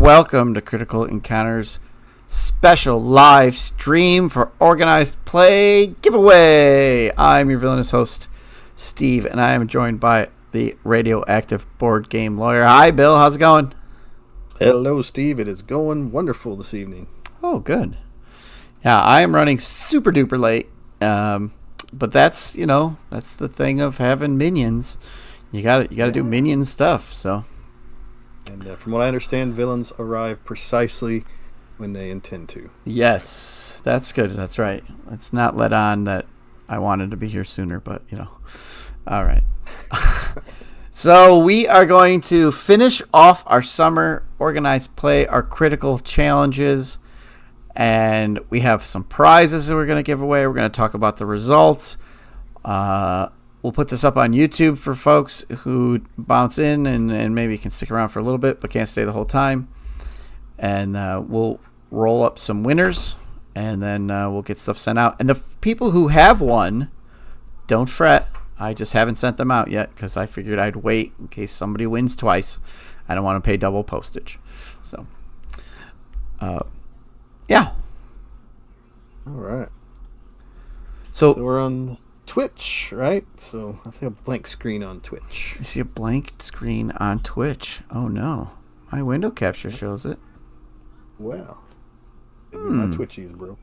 welcome to Critical Encounters special live stream for organized play giveaway. I'm your villainous host, Steve, and I am joined by the radioactive board game lawyer. Hi, Bill. How's it going? Hello, Steve. It is going wonderful this evening. Oh, good. Yeah, I am running super duper late, but that's the thing of having minions. You got to do minion stuff. So. And from what I understand, villains arrive precisely when they intend to. Yes, that's good. That's right. Let's not let on that I wanted to be here sooner, but, All right. So we are going to finish off our summer organized play, our critical challenges, and we have some prizes that we're going to give away. We're going to talk about the results. We'll put this up on YouTube for folks who bounce in and maybe can stick around for a little bit but can't stay the whole time. And we'll roll up some winners, and then we'll get stuff sent out. And the people who have won, don't fret. I just haven't sent them out yet because I figured I'd wait in case somebody wins twice. I don't want to pay double postage. So, yeah. All right. So we're on Twitch, right? So I see a blank screen on Twitch. I see a blank screen on Twitch. Oh, no. My window capture shows it. Wow. My Twitchies, bro.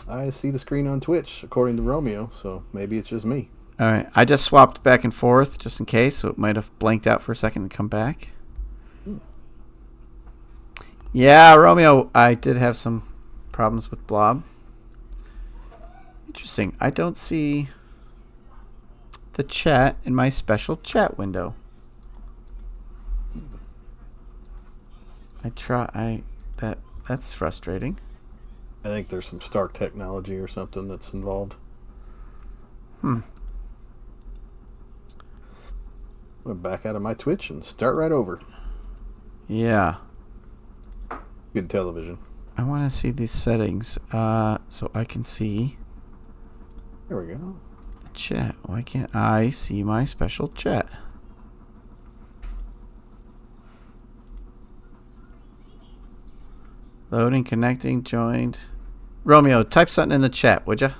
I see the screen on Twitch, according to Romeo, so maybe it's just me. All right. I just swapped back and forth just in case, so it might have blanked out for a second and come back. Yeah, Romeo, I did have some problems with Blob. Interesting. I don't see the chat in my special chat window. That's frustrating. I think there's some Stark technology or something that's involved. I'm going to back out of my Twitch and start right over. Yeah. Good television. I want to see these settings so I can see. There we go. The chat. Why can't I see my special chat? Loading, connecting, joined. Romeo, type something in the chat, would you?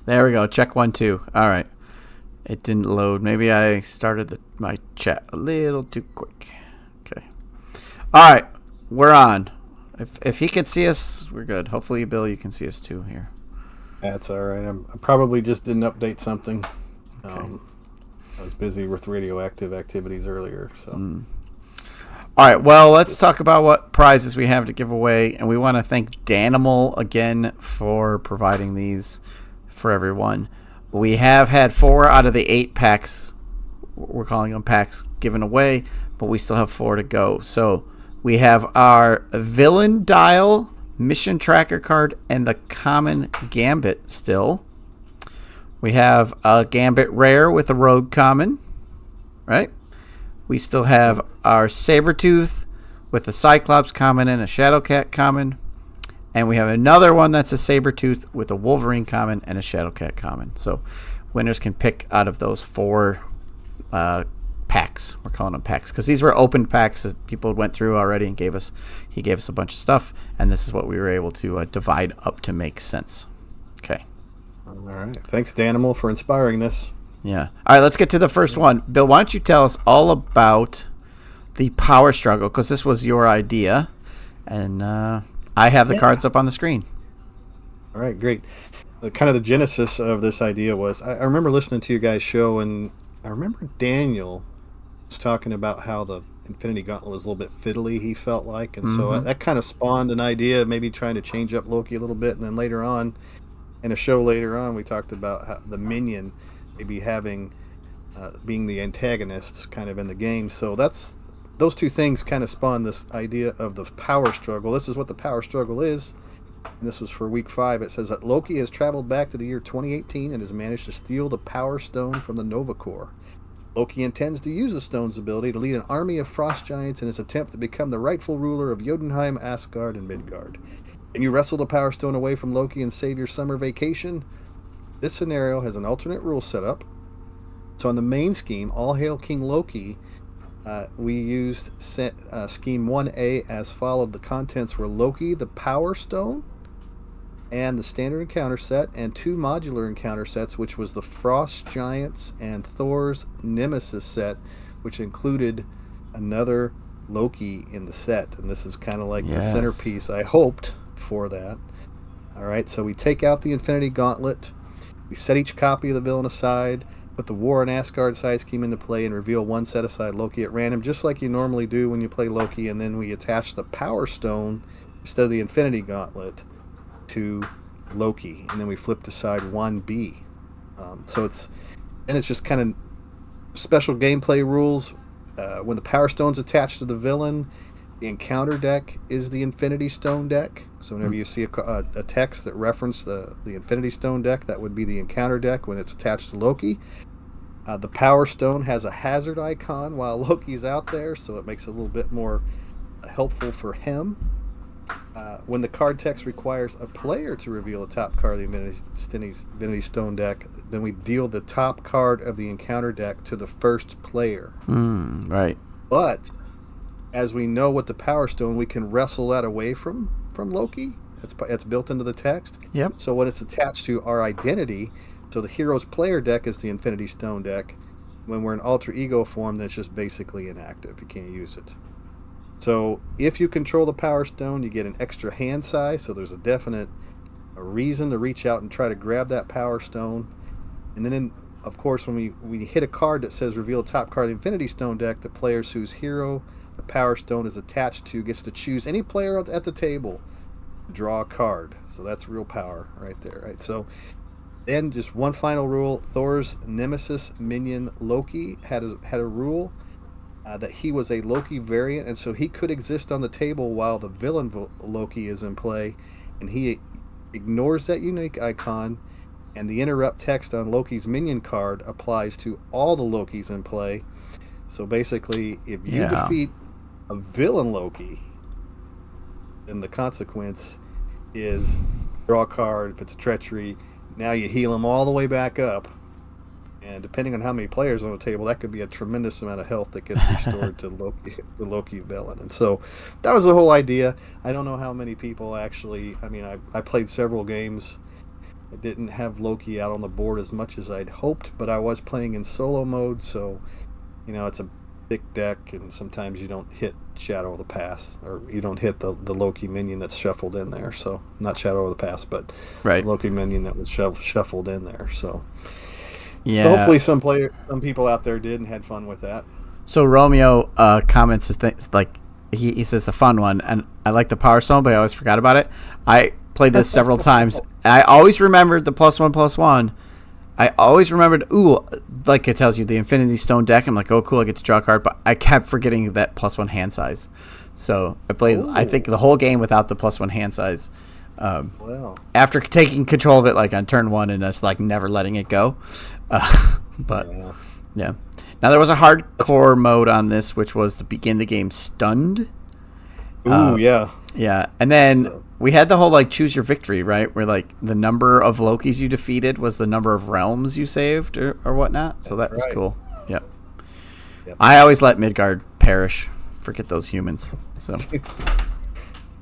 There we go. Check 1, 2. All right. It didn't load. Maybe I started my chat a little too quick. Okay. All right. We're on. If he can see us, we're good. Hopefully, Bill, you can see us too here. That's all right. I probably just didn't update something. Okay. I was busy with radioactive activities earlier. So. All right. Well, let's talk about what prizes we have to give away. And we want to thank Danimal again for providing these for everyone. We have had 4 out of the 8 packs, we're calling them packs, given away, but we still have 4 to go. So we have our Villain Dial Mission Tracker card and the Common Gambit still. We have a Gambit Rare with a Rogue Common, right? We still have our Sabretooth with a Cyclops Common and a Shadowcat Common. And we have another one that's a Sabretooth with a Wolverine Common and a Shadowcat Common. So winners can pick out of those 4 packs. We're calling them packs because these were opened packs that people went through already and he gave us a bunch of stuff. And this is what we were able to divide up to make sense. Okay. All right. Thanks, Danimal, for inspiring this. Yeah. All right, let's get to the first one. Bill, why don't you tell us all about the power struggle, because this was your idea. And I have the cards up on the screen. All right, great. The genesis of this idea was, I remember listening to you guys' show, and I remember Daniel was talking about how the Infinity Gauntlet was a little bit fiddly, he felt like. And so that kind of spawned an idea of maybe trying to change up Loki a little bit. And then later on, in a show later on, we talked about how the minion maybe being the antagonists kind of in the game. So those two things kind of spawned this idea of the power struggle. This is what the power struggle is. And this was for week 5. It says that Loki has traveled back to the year 2018 and has managed to steal the Power Stone from the Nova Corps. Loki intends to use the stone's ability to lead an army of frost giants in his attempt to become the rightful ruler of Jotunheim, Asgard, and Midgard. Can you wrestle the Power Stone away from Loki and save your summer vacation? This scenario has an alternate rule setup. So on the main scheme, All Hail King Loki, we used scheme 1A as followed. The contents were Loki, the Power Stone, and the standard encounter set, and 2 modular encounter sets, which was the Frost Giants and Thor's Nemesis set, which included another Loki in the set. And this is kind of like the centerpiece, I hoped, for that. All right, so we take out the Infinity Gauntlet. We set each copy of the villain aside, put the War in Asgard side scheme into play, and reveal one set-aside Loki at random, just like you normally do when you play Loki. And then we attach the Power Stone instead of the Infinity Gauntlet to Loki, and then we flip to side 1B. So it's just kind of special gameplay rules. When the Power Stone's attached to the villain, the encounter deck is the Infinity Stone deck. So whenever you see a text that references the Infinity Stone deck, that would be the encounter deck when it's attached to Loki. The Power Stone has a hazard icon while Loki's out there, so it makes it a little bit more helpful for him. When the card text requires a player to reveal the top card of the Infinity Stone deck, then we deal the top card of the encounter deck to the first player. Right. But as we know with the Power Stone, we can wrestle that away from Loki. That's built into the text. Yep. So when it's attached to our identity, so the hero's player deck is the Infinity Stone deck. When we're in alter ego form, then it's just basically inactive. You can't use it. So if you control the Power Stone, you get an extra hand size, so there's a reason to reach out and try to grab that Power Stone. And then, of course, when we hit a card that says reveal top card of the Infinity Stone deck, the players whose hero the Power Stone is attached to gets to choose any player at the table to draw a card. So that's real power right there, right? So then just one final rule, Thor's Nemesis minion Loki had a rule that he was a Loki variant, and so he could exist on the table while the villain Loki is in play, and he ignores that unique icon, and the interrupt text on Loki's minion card applies to all the Lokis in play. So basically, if you defeat a villain Loki, then the consequence is draw a card. If it's a treachery, now you heal him all the way back up. And depending on how many players on the table, that could be a tremendous amount of health that gets restored to the Loki villain. And so that was the whole idea. I don't know how many people actually... I played several games. I didn't have Loki out on the board as much as I'd hoped, but I was playing in solo mode, so it's a big deck, and sometimes you don't hit Shadow of the Past, or you don't hit the Loki minion that's shuffled in there. So not Shadow of the Past, but the Loki minion that was shuffled in there. So... Yeah. So hopefully some people out there did and had fun with that. So Romeo comments like he says a fun one, and I like the Power Stone, but I always forgot about it. I played this several times. I always remembered the +1/+1. I always remembered, like it tells you the Infinity Stone deck. I'm like, oh cool, I get to draw a card, but I kept forgetting that +1 hand size. So I played, I think, the whole game without the +1 hand size. After taking control of it like on turn 1 and just like never letting it go. But yeah. Now there was a hardcore mode on this, which was to begin the game stunned. Yeah. And then we had the whole like choose your victory, right? Where like the number of Lokis you defeated was the number of realms you saved or whatnot. So that was cool. Yep. I always let Midgard perish. Forget those humans. So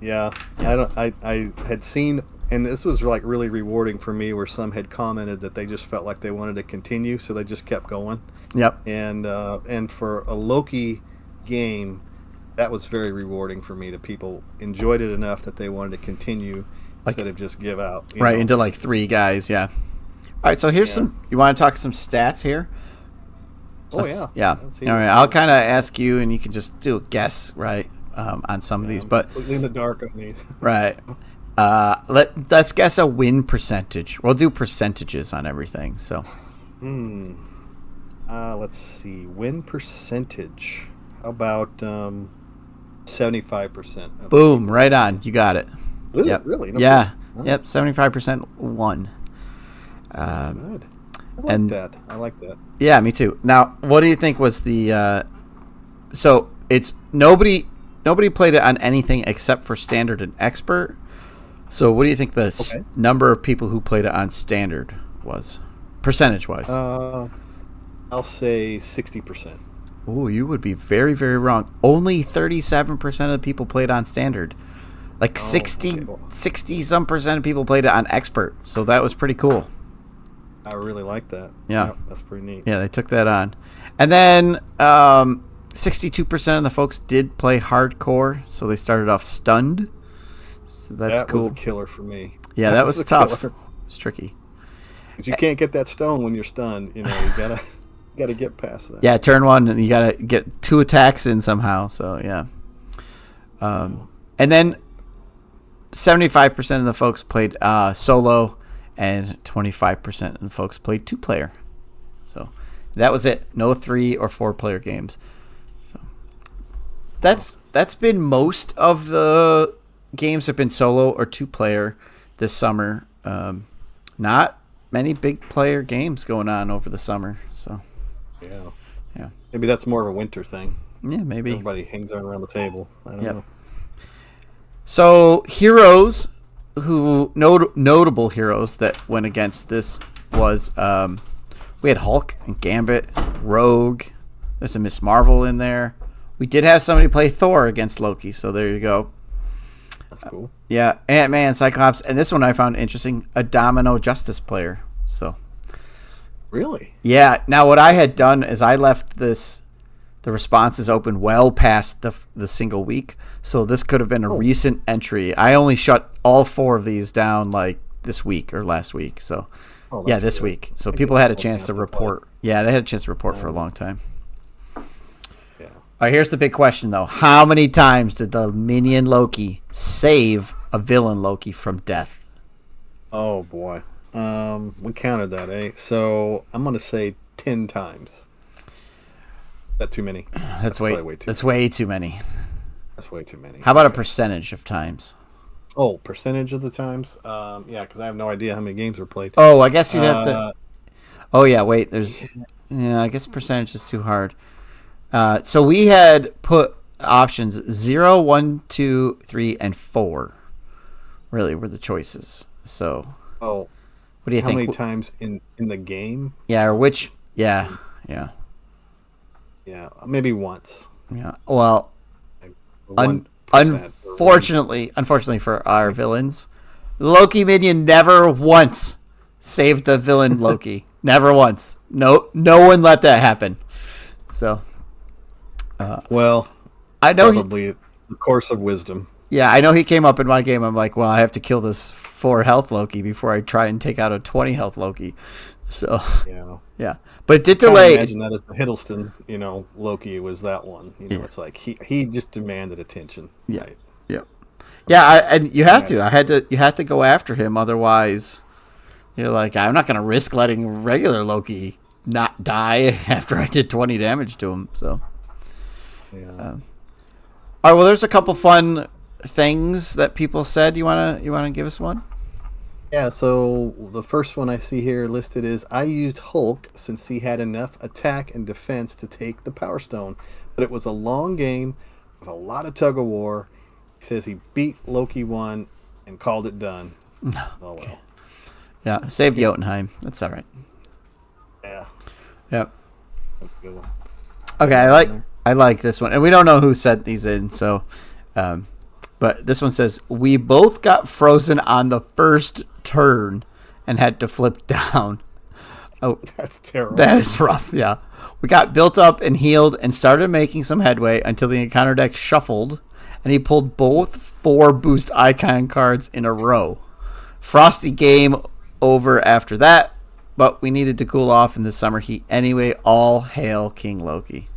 I had seen, and this was like really rewarding for me, where some had commented that they just felt like they wanted to continue, so they just kept going. Yep. And for a Loki game, that was very rewarding for me. That people enjoyed it enough that they wanted to continue instead of just give out. Into like 3 guys. Yeah. All right. So here's some. You want to talk some stats here? Yeah. All right. I'll kind of ask you, and you can just do a guess, right? On some of these, but in the dark on these. Right. Let's guess a win percentage. We'll do percentages on everything. So. Let's see. Win percentage. How about 75%? Boom! Right on. You got it. Really? Yep. Really? No yeah. Good. Yep. 75% won. Good. I like that. Yeah, me too. Now, what do you think was the? So it's nobody played it on anything except for standard and expert. So what do you think the Okay. number of people who played it on standard was, percentage-wise? I'll say 60%. Oh, you would be very, very wrong. Only 37% of people played on standard. Like Oh, 60, okay. Well, 60 some percent of people played it on expert. So that was pretty cool. I really like that. Yeah. Yep, that's pretty neat. Yeah, they took that on. And then 62% of the folks did play hardcore. So they started off stunned. So that's That cool. was a killer for me. Yeah, that was tough. killer. It's tricky. 'Cause you can't get that stone when you're stunned. You gotta get past that. Yeah, turn one, and you got to get 2 attacks in somehow. So, yeah. And then 75% of the folks played solo, and 25% of the folks played 2-player. So that was it. No 3 or 4-player games. So that's been most of the games have been solo or 2-player this summer. Not many big player games going on over the summer. So yeah, Maybe that's more of a winter thing. yeah, maybe. Everybody hangs out around the table. I don't know. So heroes who notable heroes that went against this was we had Hulk and Gambit, Rogue. There's a Miss Marvel in there. We did have somebody play Thor against Loki, so there you go. That's cool. Yeah, Ant-Man, Cyclops, and this one I found interesting, a Domino Justice player. So Really? yeah, now what I had done is I left the responses open well past the single week, so this could have been a recent entry. I only shut all 4 of these down like this week or last week. So yeah, this week. So people had a chance to report. Yeah, they had a chance to report for a long time. Yeah. All right, here's the big question though: how many times did the minion Loki save a villain Loki from death? Oh boy. We counted that, eh? So I'm gonna say 10 times. That too many? That's way too many. That's way too many. How about a percentage of times? Oh, percentage of the times? Yeah, because I have no idea how many games were played. Oh, I guess you'd have to. Oh yeah, wait. Yeah, I guess percentage is too hard. So we had put options 0, 1, 2, 3, and 4. Really, were the choices. So. Oh. What do you think? How many times in the game? Yeah, or which? Yeah. Yeah, maybe once. Yeah. Well, 1%. unfortunately for our villains, Loki minion never once saved the villain Loki. Never once. No one let that happen. So. Well, I know probably the course of wisdom. Yeah, I know he came up in my game. I'm like, well, I have to kill this 4 health Loki before I try and take out a 20 health Loki. So yeah, but it did delay. I imagine that as the Hiddleston, Loki was that one. It's like he just demanded attention. Yeah, right? yeah. And you have to. You had to go after him. Otherwise, you're like, I'm not going to risk letting regular Loki not die after I did 20 damage to him. So yeah. All right. Well, there's a couple fun things that people said. You wanna give us one? Yeah, so the first one I see here listed is I used Hulk since he had enough attack and defense to take the Power Stone, but it was a long game with a lot of tug of war. He says he beat Loki 1 and called it done. Oh well. Yeah, saved Jotunheim. That's all right. Yeah. Yep. That's a good one. Okay, I like this one, and we don't know who sent these in, so. But this one says, we both got frozen on the first turn and had to flip down. Oh, that's terrible. That is rough, yeah. We got built up and healed and started making some headway until the encounter deck shuffled, and he pulled both 4 boost icon cards in a row. Frosty game over after that, but we needed to cool off in the summer heat anyway. All hail King Loki.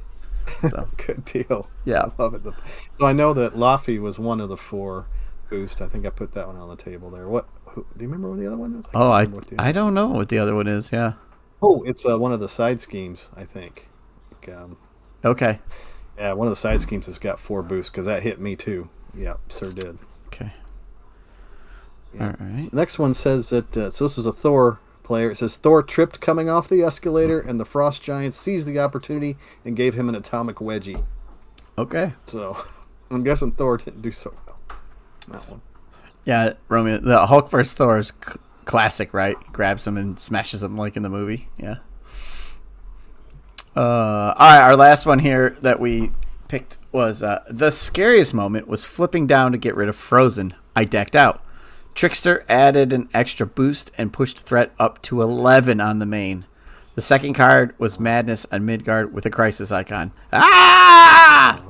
So. Good deal. Yeah. I love it. So I know that Laffy was one of the 4 boost. I think I put that one on the table there. Do you remember what the other one was? I don't know what the other one is, yeah. Oh, it's one of the side schemes, I think. Okay. Yeah, one of the side schemes has got 4 boosts because that hit me too. Yeah, sir did. Okay. Yeah. All right. The next one says that, so this was a Thor player. It says Thor tripped coming off the escalator and the Frost Giant seized the opportunity and gave him an atomic wedgie. Okay. So I'm guessing Thor didn't do so well. That one. Yeah, Romeo. The Hulk vs. Thor is classic, right? Grabs him and smashes him like in the movie. Yeah. All right, our last one here that we picked was the scariest moment was flipping down to get rid of Frozen. I decked out. Trickster added an extra boost and pushed threat up to 11 on the main. The second card was Madness on Midgard with a crisis icon. Ah!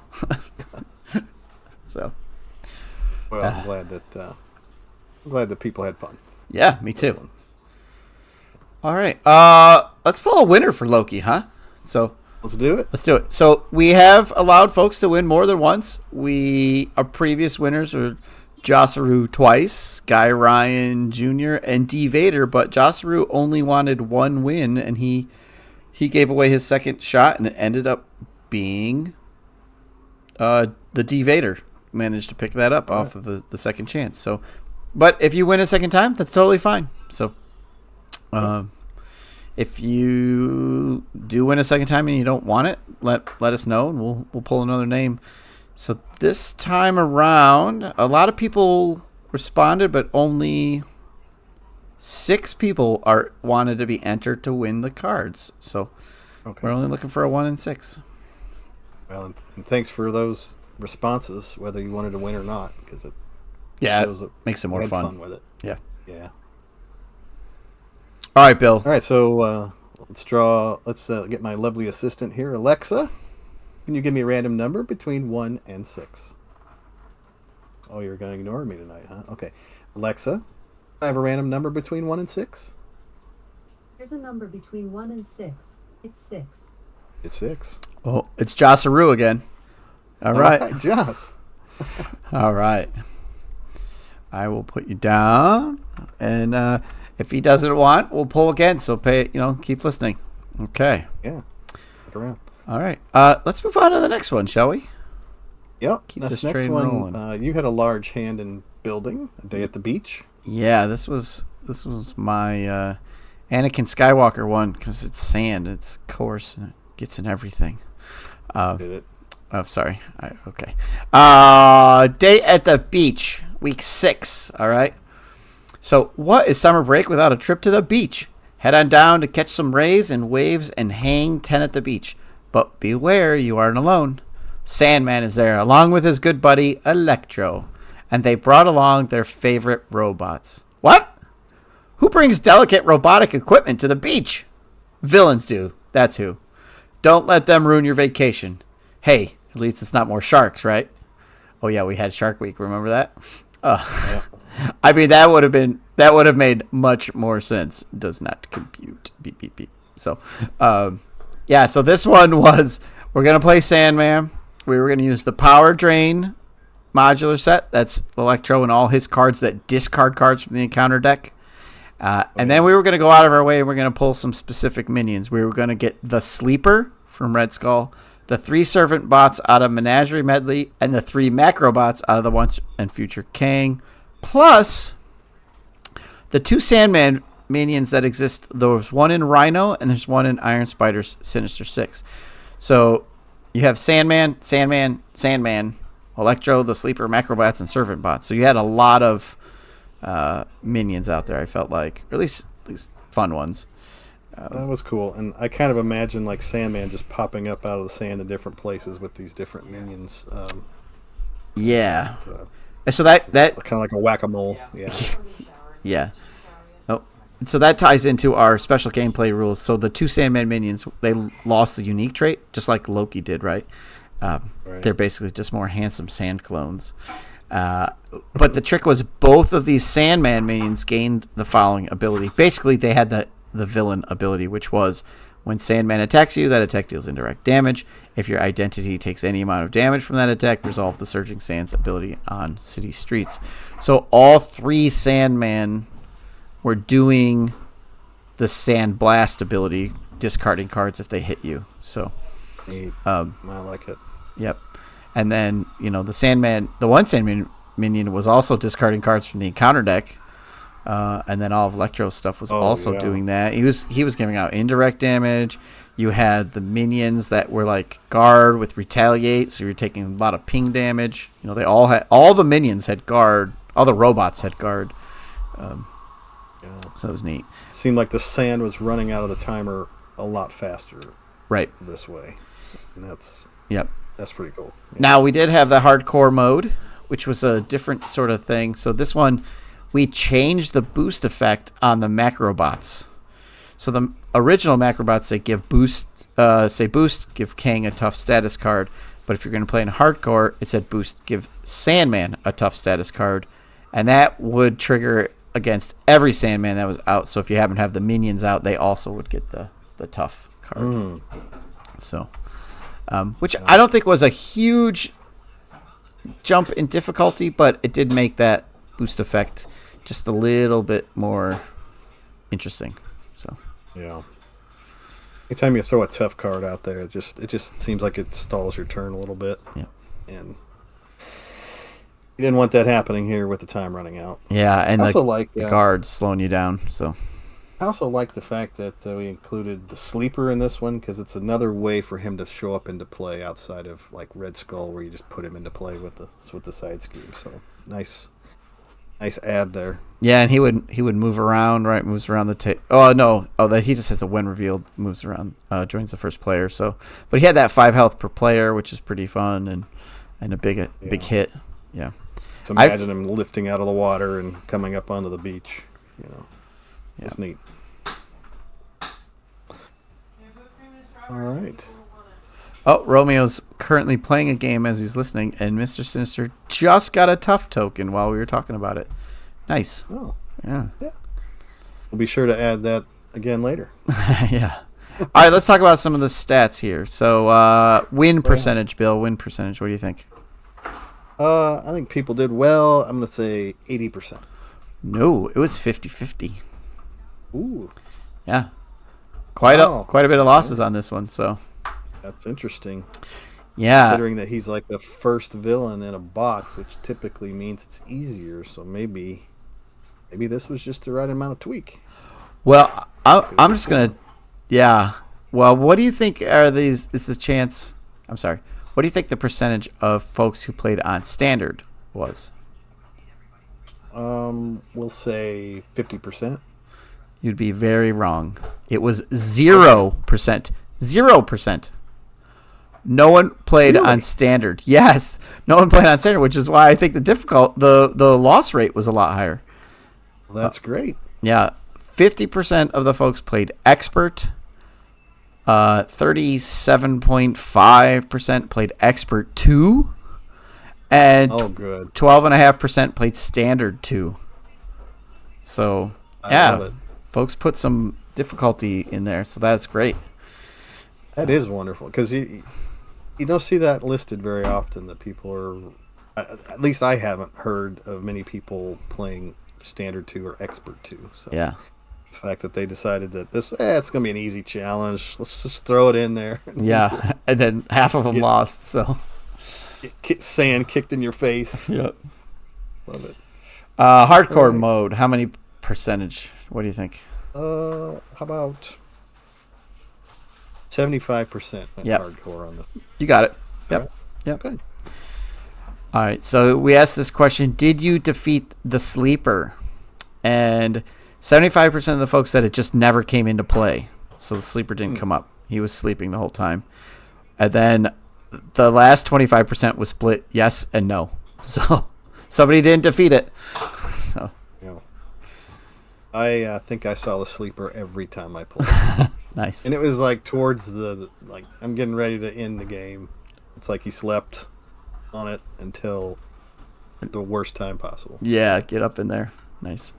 So. Well, I'm glad that people had fun. Yeah, me too. All right. Let's pull a winner for Loki, huh? So let's do it. So we have allowed folks to win more than once. Our previous winners were Josaru twice, Guy Ryan Jr. and D Vader, but Josaru only wanted one win, and he gave away his second shot, and it ended up being the D Vader managed to pick that up off of the second chance. So, but if you win a second time, that's totally fine. So, if you do win a second time and you don't want it, let us know, and we'll pull another name. So this time around, a lot of people responded, but only 6 people wanted to be entered to win the cards. So we're only looking for a 1 in 6. Well, and thanks for those responses, whether you wanted to win or not, because it shows it makes it more fun with it. Yeah. All right, Bill. All right, so let's get my lovely assistant here, Alexa. Can you give me a random number between 1 and 6? Oh, you're going to ignore me tonight, huh? Okay. Alexa, I have a random number between 1 and 6. Here's a number between 1 and 6. It's 6. It's 6. Oh, it's Josaru again. All right, Joss. All right. I will put you down, and if he doesn't want, we'll pull again. So keep listening. Okay. Yeah. Stick around. All right. Let's move on to the next one, shall we? Yep. Keep this this next train one, rolling. you had a large hand in building A Day at the Beach. Yeah, this was my Anakin Skywalker one because it's sand, it's coarse, and it gets in everything. Did it? Oh, sorry. Okay. Day at the Beach, week 6. All right. So, what is summer break without a trip to the beach? Head on down to catch some rays and waves and hang 10 at the beach. But beware, you aren't alone. Sandman is there, along with his good buddy, Electro. And they brought along their favorite robots. What? Who brings delicate robotic equipment to the beach? Villains do. That's who. Don't let them ruin your vacation. Hey, at least it's not more sharks, right? Oh, yeah, we had Shark Week. Remember that? Yeah. I mean, that would have made much more sense. Does not compute. Beep, beep, beep. So, so this one was, we're going to play Sandman. We were going to use the Power Drain modular set. That's Electro and all his cards that discard cards from the encounter deck. And then we were going to go out of our way and we're going to pull some specific minions. We were going to get the Sleeper from Red Skull, the 3 Servant Bots out of Menagerie Medley, and the 3 Macro Bots out of the Once and Future Kang. Plus, the 2 Sandman minions that exist. There's one in Rhino, and there's one in Iron Spider's Sinister Six. So, you have Sandman, Electro, the Sleeper, Macrobots, and Servant Bots. So, you had a lot of minions out there, I felt like. Or at least fun ones. That was cool. And I kind of imagine, like, Sandman just popping up out of the sand in different places with these different minions. Yeah. So that kind of like a whack-a-mole. Yeah. Yeah. Oh, so that ties into our special gameplay rules. So the 2 Sandman minions, they lost the unique trait, just like Loki did, right? Right. They're basically just more handsome sand clones. But the trick was both of these Sandman minions gained the following ability. Basically, they had the villain ability, which was when Sandman attacks you, that attack deals indirect damage. If your identity takes any amount of damage from that attack, resolve the Surging Sands ability on city streets. So all 3 Sandman were doing the Sand Blast ability, discarding cards if they hit you. So, I like it. Yep. And then, the one Sandman minion was also discarding cards from the encounter deck. And then all of Electro's stuff was also doing that. He was giving out indirect damage. You had the minions that were like guard with retaliate, so you're taking a lot of ping damage. All the minions had guard All the robots had guard. Yeah. So it was neat. Seemed like the sand was running out of the timer a lot faster Right. this way. And that's pretty cool. Yeah. Now, we did have the hardcore mode, which was a different sort of thing. So this one, we changed the boost effect on the macrobots. So the original macrobots, they give boost, give Kang a tough status card. But if you're going to play in hardcore, it said boost, give Sandman a tough status card. And that would trigger against every Sandman that was out. So if you happen to have the minions out, they also would get the tough card. So, which I don't think was a huge jump in difficulty, but it did make that boost effect just a little bit more interesting. So yeah. Anytime you throw a tough card out there, it just seems like it stalls your turn a little bit. Yeah. And you didn't want that happening here with the time running out. Yeah, and the guards slowing you down. So I also like the fact that we included the sleeper in this one, because it's another way for him to show up into play outside of like Red Skull, where you just put him into play with the side scheme. So nice add there. yeah, and he would move around, right? Moves around the table. Oh no! Oh, that he just has the when revealed, moves around, joins the first player. So, but he had that 5 health per player, which is pretty fun and a big hit. Yeah. So imagine him lifting out of the water and coming up onto the beach. It's neat. All right. Oh, Romeo's currently playing a game as he's listening, and Mr. Sinister just got a tough token while we were talking about it. Nice. Oh. Yeah. We'll be sure to add that again later. Yeah. All right, let's talk about some of the stats here. So, win percentage, Bill. Win percentage. What do you think? I think people did well. I'm going to say 80%. No, it was 50-50. Ooh. Yeah. Quite a bit of losses on this one, so. That's interesting. Yeah. Considering that he's like the first villain in a box, which typically means it's easier, so maybe this was just the right amount of tweak. Well, I'm just going to yeah. Well, what do you think what do you think the percentage of folks who played on standard was? We'll say 50%. You'd be very wrong. It was 0%. 0%. No one played on standard. Yes, no one played on standard, which is why I think the loss rate was a lot higher. Well, that's great. Yeah, 50% of the folks played expert. 37.5% played expert 2, and 12.5% played standard 2. So I love it. Folks put some difficulty in there, so that's great. That is wonderful, because you don't see that listed very often. That people are, at least I haven't heard of many people playing standard 2 or expert 2. So yeah. The fact that they decided that it's going to be an easy challenge. Let's just throw it in there. Yeah, and then half of them lost. So sand kicked in your face. Yep. Love it. Hardcore mode. How many percentage? What do you think? How about 75% hardcore on this? You got it. Yep. Right. Yep. Okay. All right. So we asked this question: did you defeat the sleeper? And 75% of the folks said it just never came into play. So the sleeper didn't come up. He was sleeping the whole time. And then the last 25% was split yes and no. So somebody didn't defeat it. So yeah. I think I saw the sleeper every time I played. Nice. And it was like towards I'm getting ready to end the game. It's like he slept on it until the worst time possible. Yeah, get up in there. Nice.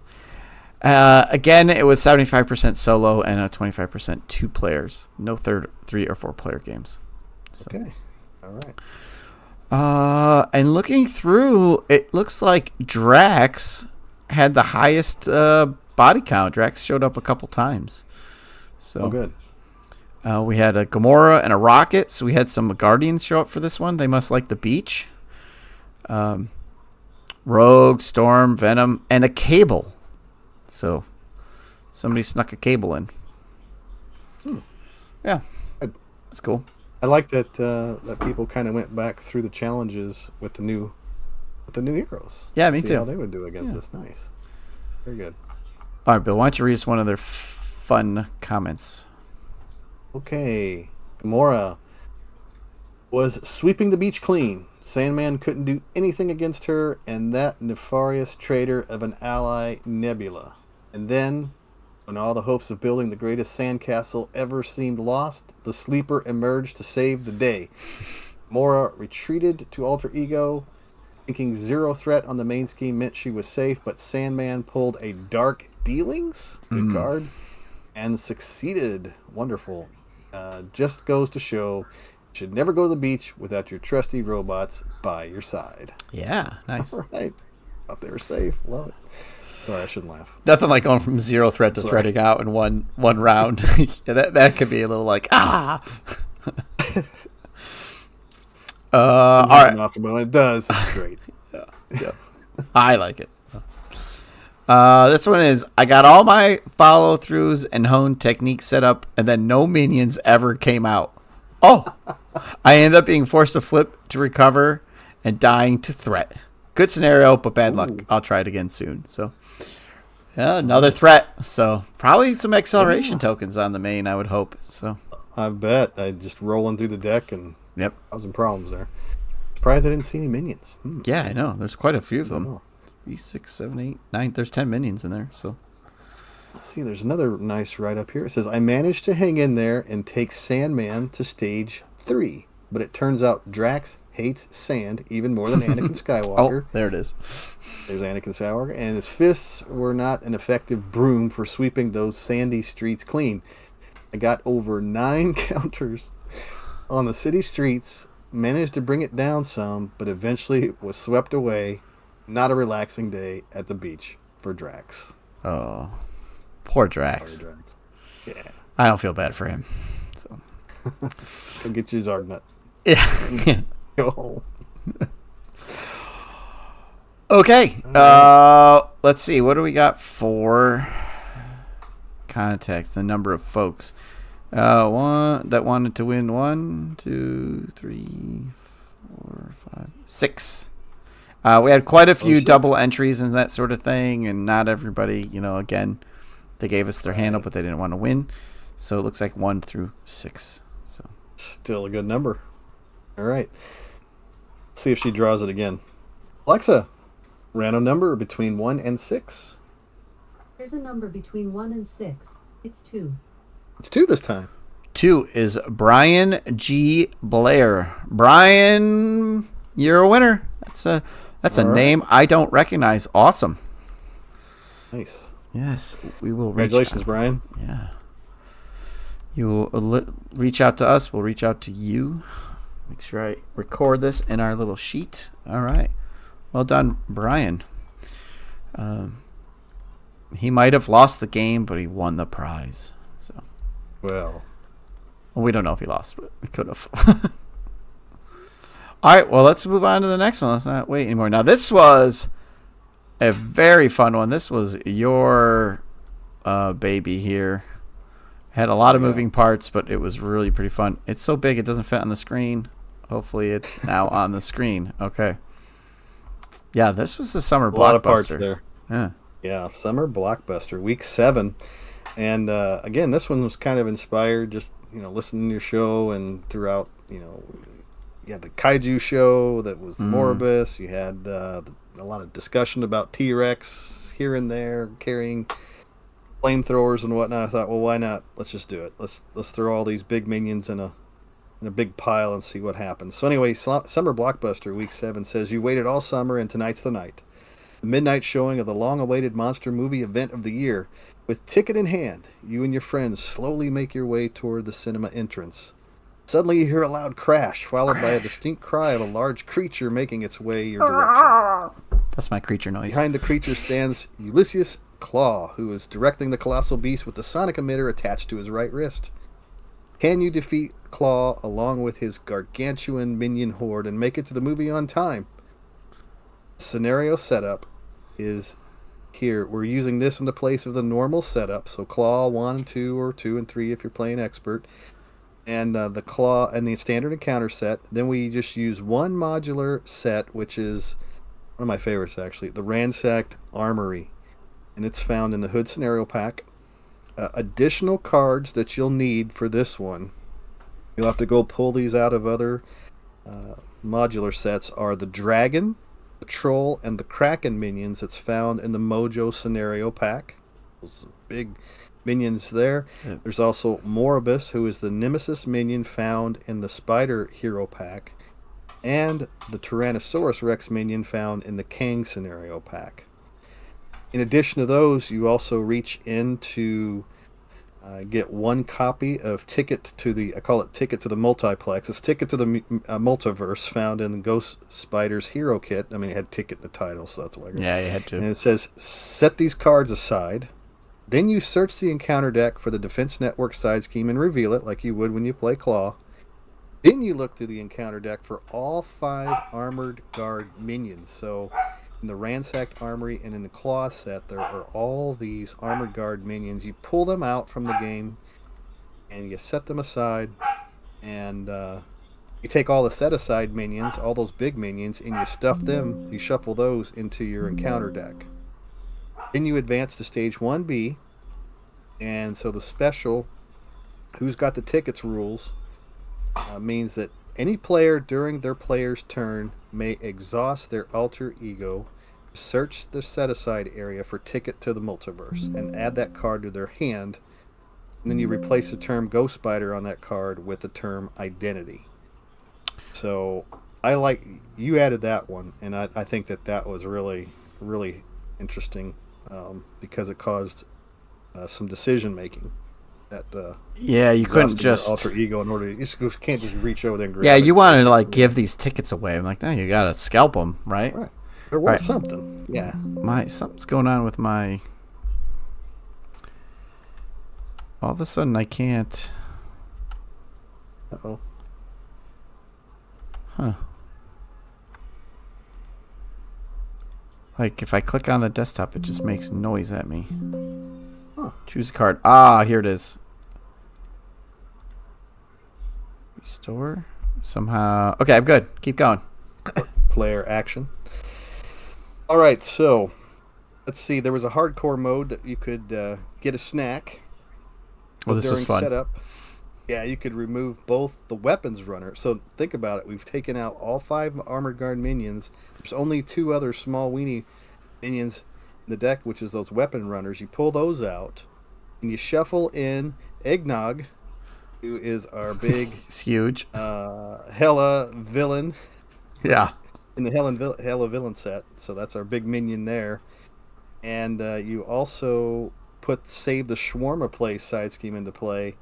Again, it was 75% solo and a 25% 2 players. No 3 or 4 player games. So. Okay. All right. And looking through, it looks like Drax had the highest body count. Drax showed up a couple times. So good. We had a Gamora and a Rocket, so we had some Guardians show up for this one. They must like the beach. Rogue, Storm, Venom, and a Cable. So somebody snuck a Cable in. Yeah, that's cool. I like that that people kind of went back through the challenges with the new with the new heroes. Yeah, me See too. how they would do against this. Nice. Very good. All right, Bill, why don't you read us one of their fun comments? Okay. Gamora was sweeping the beach clean. Sandman couldn't do anything against her, and that nefarious traitor of an ally, Nebula. And then, when all the hopes of building the greatest sandcastle ever seemed lost, the sleeper emerged to save the day. Gamora retreated to Alter Ego, thinking zero threat on the main scheme meant she was safe, but Sandman pulled a Dark Dealings, good card, and succeeded. Wonderful. Just goes to show you should never go to the beach without your trusty robots by your side. Yeah, nice. All right. Thought they were safe. Love it. Sorry, I shouldn't laugh. Nothing like going from zero threat to threating out in one round. Yeah, that could be a little like, ah. All right. Often, but when it does, it's great. Yeah. I like it. This one is, I got all my follow-throughs and honed techniques set up, and then no minions ever came out. Oh, I ended up being forced to flip to recover and dying to threat. Good scenario, but bad luck. I'll try it again soon. So, yeah, another threat. So, probably some acceleration tokens on the main, I would hope. So, I bet. I just rolling through the deck and yep. causing problems there. Surprised I didn't see any minions. Yeah, I know. There's quite a few of them. Oh. 3, 6, 7, 8, 9. There's 10 minions in there. So, Let's see, there's another nice write-up here. It says, I managed to hang in there and take Sandman to stage 3, but it turns out Drax hates sand even more than Anakin Skywalker. Oh, there it is. There's Anakin Skywalker, and his fists were not an effective broom for sweeping those sandy streets clean. I got over 9 counters on the city streets, managed to bring it down some, but eventually was swept away. Not a relaxing day at the beach for Drax. Oh, poor Drax. Sorry, Drax. Yeah. I don't feel bad for him. So, Go get your Zardnut. yeah. Go home. Okay. Let's see. What do we got for context? The number of folks. One that wanted to win 1, 2, 3, 4, 5, 6. We had quite a few double entries and that sort of thing, and not everybody, again, they gave us their handle, but they didn't want to win. So it looks like 1 through 6. So still a good number. All right. Let's see if she draws it again. Alexa, random number between 1 and 6. There's a number between 1 and 6. It's 2. It's 2 this time. 2 is Brian G. Blair. Brian, you're a winner. That's a name I don't recognize. Awesome. Nice. Yes, we will. Congratulations, Brian. Yeah. You will reach out to us. We'll reach out to you. Make sure I record this in our little sheet. All right. Well done, Brian. He might have lost the game, but he won the prize. So. Well, We don't know if he lost, but he could have. All right, well, let's move on to the next one. Let's not wait anymore. Now, this was a very fun one. This was your baby here. Had a lot of moving parts, but it was really pretty fun. It's so big it doesn't fit on the screen. Hopefully, it's now on the screen. Okay. Yeah, this was the summer blockbuster. A lot of parts there. Yeah. Yeah, summer blockbuster, week 7. And again, this one was kind of inspired just, listening to your show and throughout, you had the kaiju show that was the Morbius. You had a lot of discussion about T-Rex here and there carrying flamethrowers and whatnot. I thought, well, why not? Let's just do it. Let's throw all these big minions in a big pile and see what happens. So anyway, summer blockbuster week 7 says you waited all summer and tonight's the night. The midnight showing of the long-awaited monster movie event of the year. With ticket in hand, you and your friends slowly make your way toward the cinema entrance. Suddenly you hear a loud crash, followed by a distinct cry of a large creature making its way your direction. That's my creature noise. Behind the creature stands Ulysses Claw, who is directing the colossal beast with the sonic emitter attached to his right wrist. Can you defeat Claw along with his gargantuan minion horde and make it to the movie on time? Scenario setup is here. We're using this in the place of the normal setup, so Claw 1, 2, or 2 and 3 if you're playing expert. And the Claw and the standard encounter set. Then we just use one modular set, which is one of my favorites actually, the Ransacked Armory, and it's found in the Hood Scenario Pack. Additional cards that you'll need for this one, you'll have to go pull these out of other modular sets, are the Dragon, the Troll, and the Kraken minions that's found in the Mojo Scenario Pack. Those big minions there. Yeah. There's also Moribus, who is the Nemesis minion found in the Spider Hero Pack, and the Tyrannosaurus Rex minion found in the Kang Scenario Pack. In addition to those, you also reach in to get one copy of Ticket to the, I call it Ticket to the Multiplex. It's Ticket to the Multiverse, found in the Ghost Spider's Hero Kit. I mean, it had Ticket in the title, so that's why. Yeah, you had to. And it says, set these cards aside. Then you search the encounter deck for the Defense Network side scheme and reveal it like you would when you play Claw. Then you look through the encounter deck for all 5 Armored Guard minions. So in the Ransacked Armory and in the Claw set, there are all these Armored Guard minions. You pull them out from the game and you set them aside, and you take all the set-aside minions, all those big minions, and you stuff them, you shuffle those into your encounter deck. Then you advance to Stage 1B, and so the special Who's Got the Tickets rules means that any player during their player's turn may exhaust their alter ego, search the set-aside area for Ticket to the Multiverse, and add that card to their hand, and then you replace the term Ghost Spider on that card with the term Identity. So I like, you added that one, and I think that was really, really interesting. Because it caused some decision making. That yeah, you couldn't just alter ego in order. You can't just reach over there and grab. Yeah, you wanted to like give these tickets away. I'm like, no, you gotta scalp them, right? Right. They're worth something. Yeah. Something's going on with my. All of a sudden, I can't. Uh-oh. Huh. Like, if I click on the desktop, it just makes noise at me. Huh. Choose a card. Ah, here it is. Restore. Somehow. Okay, I'm good. Keep going. Player action. All right, so let's see. There was a hardcore mode that you could get a snack. Well, this was fun. Setup. Yeah, you could remove both the weapons runner. So think about it. We've taken out all 5 Armored Guard minions. There's only 2 other small weenie minions in the deck, which is those weapon runners. You pull those out, and you shuffle in Eggnog, who is our big... He's huge. Hella villain. Yeah. In the Hella villain set. So that's our big minion there. And you also put Save the Shawarma Play side scheme into play.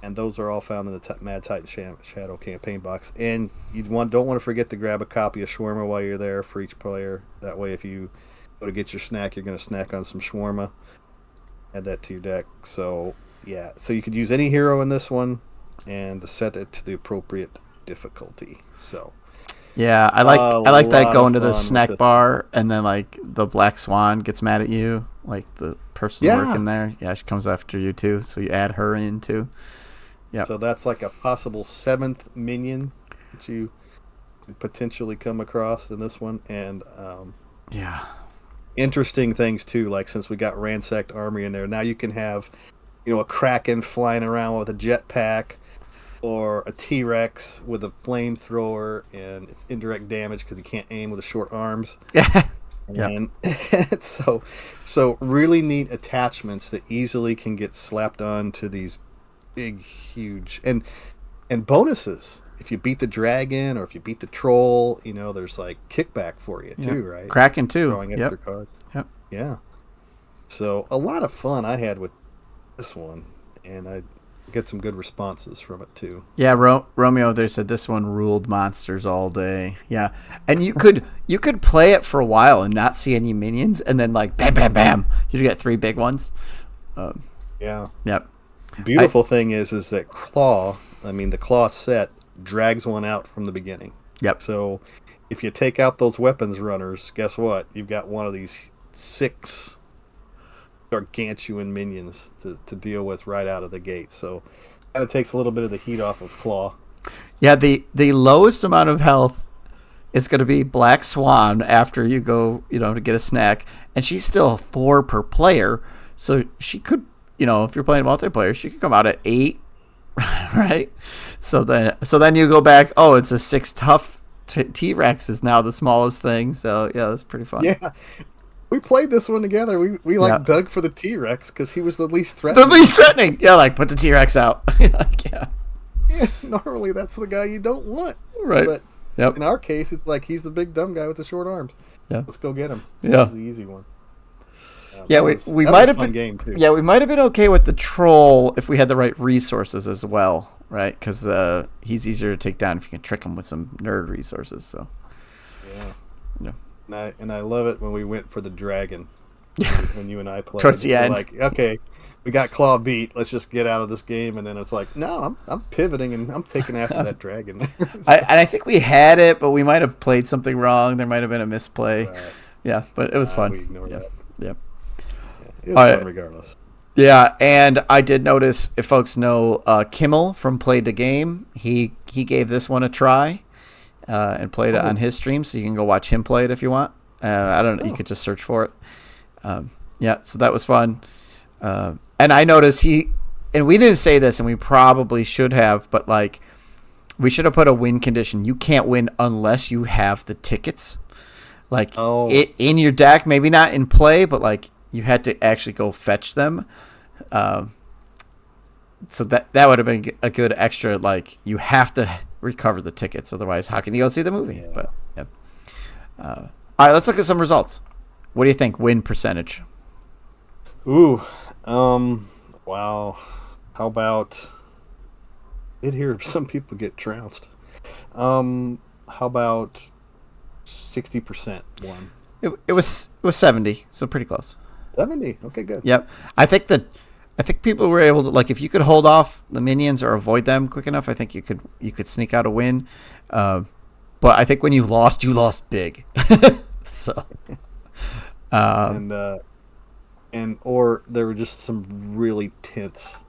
And those are all found in the Mad Titan Shadow campaign box. And you don't want to forget to grab a copy of Shawarma while you're there for each player. That way, if you go to get your snack, you're going to snack on some shawarma. Add that to your deck. So, yeah. So you could use any hero in this one and set it to the appropriate difficulty. So, yeah, I like that going to the snack bar and then like the Black Swan gets mad at you, like the person working there. Yeah, she comes after you too. So you add her in too. Yeah. So that's like a possible 7th minion that you could potentially come across in this one. And yeah, interesting things too. Like since we got Ransacked Armory in there, now you can have, a Kraken flying around with a jetpack, or a T-Rex with a flamethrower, and it's indirect damage because you can't aim with the short arms. Yeah. And so really neat attachments that easily can get slapped on to these big, huge, and bonuses. If you beat the dragon or if you beat the troll, there's like kickback for you too, right? Kraken too. Drawing extra cards. Yep. Yeah. So a lot of fun I had with this one, and I get some good responses from it too. Yeah, Romeo there said this one ruled monsters all day. Yeah, and you could play it for a while and not see any minions, and then like bam, bam, bam, you get 3 big ones. Yeah. Yep. Beautiful thing is that the Claw set drags one out from the beginning. Yep. So if you take out those weapons runners, guess what? You've got one of these 6 gargantuan minions to deal with right out of the gate. So kind of takes a little bit of the heat off of Claw. Yeah, the lowest amount of health is going to be Black Swan after you go, to get a snack. And she's still 4 per player. So she could, if you're playing multiplayer, she could come out at 8, right? So then you go back, oh, it's a 6 tough T-Rex is now the smallest thing. So, yeah, that's pretty fun. Yeah. We played this one together. We Yeah. dug for the T-Rex because he was the least threatening. The least threatening. Yeah, like, put the T-Rex out. Yeah. Yeah, normally that's the guy you don't want. Right. But Yep. in our case, it's like he's the big dumb guy with the short arms. Yeah. Let's go get him. Yeah. That was the easy one. Yeah, That we was might a have fun been game too. Yeah, we might have been okay with the troll if we had the right resources as well, right? Because he's easier to take down if you can trick him with some nerd resources. So Yeah. yeah, And I love it when we went for the dragon. When you and I played. Towards the We're end. like, okay, we got Claw beat. Let's just get out of this game. And then it's like, no, I'm pivoting and I'm taking after that dragon. I think we had it, but we might have played something wrong. There might have been a misplay. Right. Yeah, but it was fun. We ignored Yeah. that. Yeah. It was All fun right. regardless. Yeah, and I did notice, if folks know Kimmel from Play the Game, he gave this one a try and played it on his stream, so you can go watch him play it if you want. I don't know, you could just search for it. Yeah, so that was fun. And I noticed and we didn't say this, and we probably should have, but like, we should have put a win condition. You can't win unless you have the tickets. Like, it in your deck, maybe not in play, but like, you had to actually go fetch them. So that would have been a good extra, like, you have to recover the tickets, otherwise how can you go see the movie? Yeah. But yeah. All right, let's look at some results. What do you think win percentage? Ooh. Wow. How about... I did hear some people get trounced. How about 60% won? It was 70, so pretty close. 70. Okay, good. Yep. I think people were able to, like, if you could hold off the minions or avoid them quick enough, I think you could sneak out a win. But I think when you lost big. So, or there were just some really tense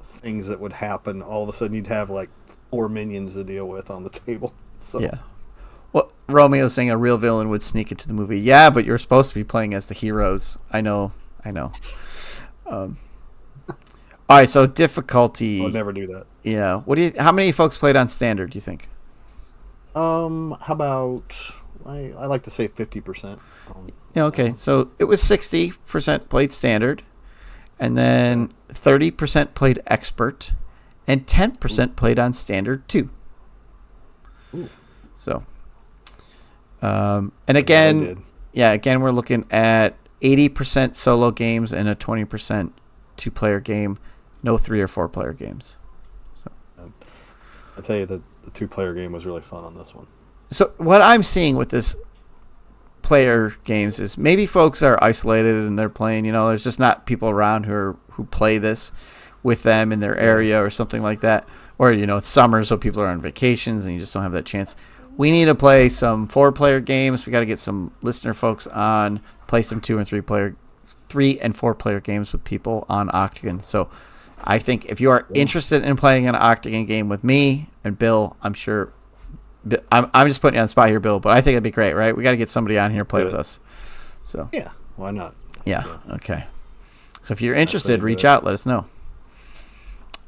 things that would happen. All of a sudden, you'd have like 4 minions to deal with on the table. So yeah. Well, Romeo's saying a real villain would sneak into the movie. Yeah, but you're supposed to be playing as the heroes. I know. All right, so difficulty. I would never do that. Yeah. How many folks played on standard, do you think? How about I like to say 50%. Yeah, okay. So it was 60% played standard, and then 30% played expert, and 10% played on standard too. Ooh. So, and again, we're looking at 80% solo games and a 20% 2-player game, no 3 or 4-player games. So, I tell you, the 2-player game was really fun on this one. So what I'm seeing with this player games is maybe folks are isolated and they're playing, there's just not people around who play this with them in their area or something like that. Or, it's summer, so people are on vacations and you just don't have that chance. We need to play some 4-player games. We got to get some listener folks on, play some 2 and 3 and 4-player games with people on Octagon. So I think if you are interested in playing an Octagon game with me and Bill, I'm sure I'm just putting you on the spot here, Bill, but I think it'd be great, right? We got to get somebody on here play with us. So yeah, why not? Yeah. Okay. So if you're interested, reach out. Let us know.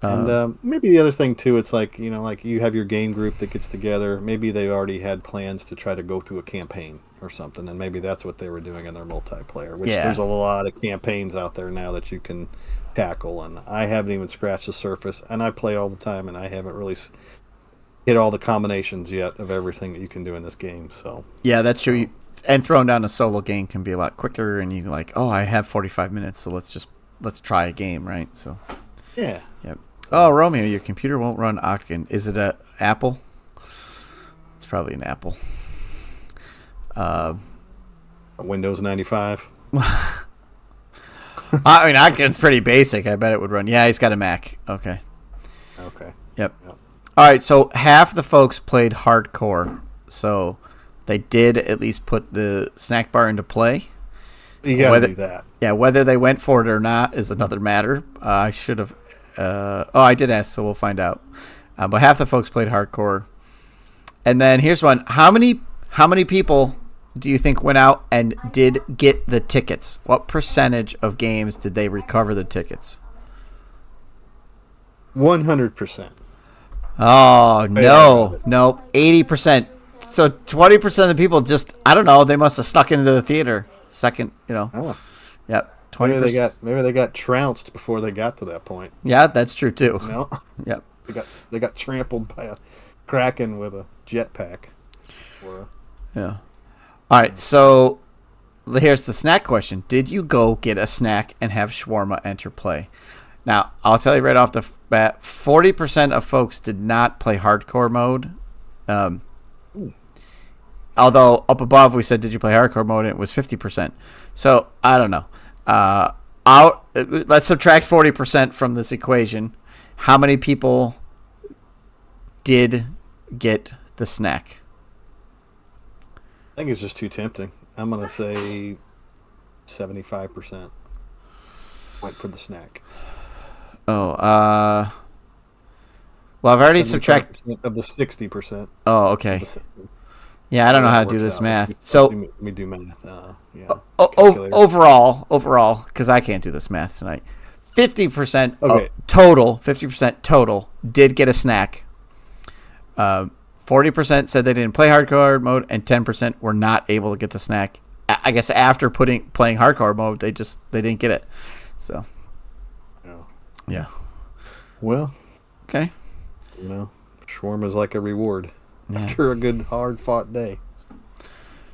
And maybe the other thing too, it's like like you have your game group that gets together. Maybe they already had plans to try to go through a campaign or something, and maybe that's what they were doing in their multiplayer. Which there's a lot of campaigns out there now that you can tackle, and I haven't even scratched the surface. And I play all the time, and I haven't really hit all the combinations yet of everything that you can do in this game. So yeah, that's true. And throwing down a solo game can be a lot quicker, and you like, oh, I have 45 minutes, so let's try a game, right? So yeah. Yep. Oh, Romeo, your computer won't run Octagon. Is it a Apple? It's probably an Apple. Windows 95. I mean, Octagon's pretty basic. I bet it would run. Yeah, he's got a Mac. Okay. Yep. All right, so half the folks played hardcore, so they did at least put the snack bar into play. You gotta do that. Yeah, whether they went for it or not is another matter. I should have. I did ask, so we'll find out. But half the folks played hardcore. And then here's one. How many How many people do you think went out and did get the tickets? What percentage of games did they recover the tickets? 100%. Oh, no. Nope. 80%. So 20% of the people just, I don't know, they must have snuck into the theater. Second, Oh. Yep. 20%. Maybe they got trounced before they got to that point. Yeah, that's true too. No. Yep. They got trampled by a kraken with a jetpack. Yeah. All right, so here's the snack question. Did you go get a snack and have shawarma enter play? Now, I'll tell you right off the bat, 40% of folks did not play hardcore mode. Although up above we said, did you play hardcore mode? And it was 50%. So, I don't know. Let's subtract 40% from this equation. How many people did get the snack? I think it's just too tempting. I'm going to say 75% went for the snack. Oh, well, I've already subtracted of the 60%. Oh, okay. Yeah, I don't know how to do this math. So let me do math. Overall, because I can't do this math tonight. 50% total. 50% total did get a snack. 40% said they didn't play hardcore mode, and 10% were not able to get the snack. I guess after playing hardcore mode, they didn't get it. So, yeah. Well, okay. Shawarma's like a reward after a good, hard-fought day.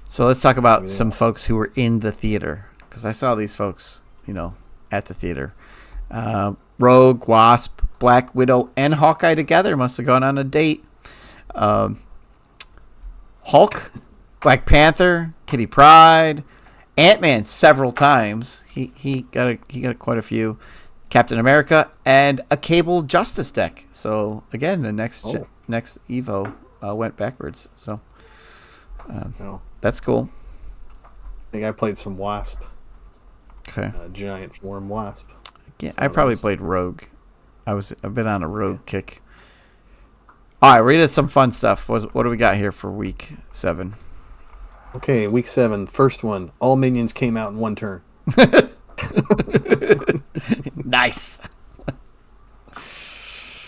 So let's talk about some folks who were in the theater, because I saw these folks, at the theater. Rogue, Wasp, Black Widow, and Hawkeye together must have gone on a date. Hulk, Black Panther, Kitty Pryde, Ant-Man several times. He got quite a few. Captain America, and a Cable Justice deck. So again, the next Evo went backwards. So that's cool. I think I played some Wasp. Okay. Giant form Wasp. Yeah, I probably played Rogue. I've been on a Rogue kick. All right, read us some fun stuff. What do we got here for week 7? Okay, week 7, first one. All minions came out in one turn. Nice.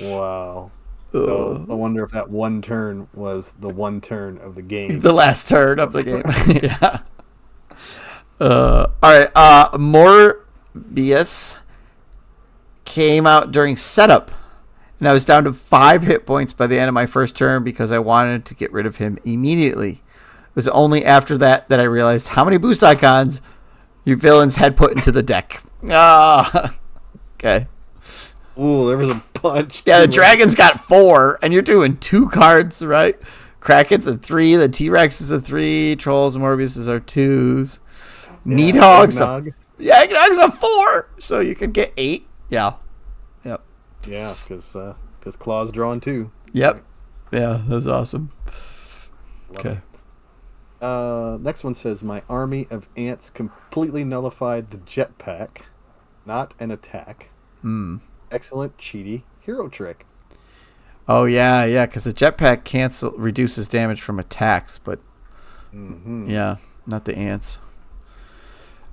Wow. So I wonder if that one turn was the one turn of the game. The last turn of the game. Yeah. All right. Morbius came out during setup, and I was down to 5 hit points by the end of my first turn because I wanted to get rid of him immediately. It was only after that I realized how many boost icons your villains had put into the deck. Okay. Ooh, there was a bunch. Yeah, the dragon's got 4, and you're doing 2 cards, right? Kraken's a 3, the T-Rex is a 3, Trolls and Morbiuses are 2s. Needhog's Eggnog's a 4, so you could get 8. Yeah. Yep. Yeah, because Claw's drawing 2. Yep. Yeah, that was awesome. Okay. Next one says, my army of ants completely nullified the jetpack. Not an attack. Excellent cheaty hero trick. Oh, yeah, because the jetpack reduces damage from attacks, but yeah, not the ants.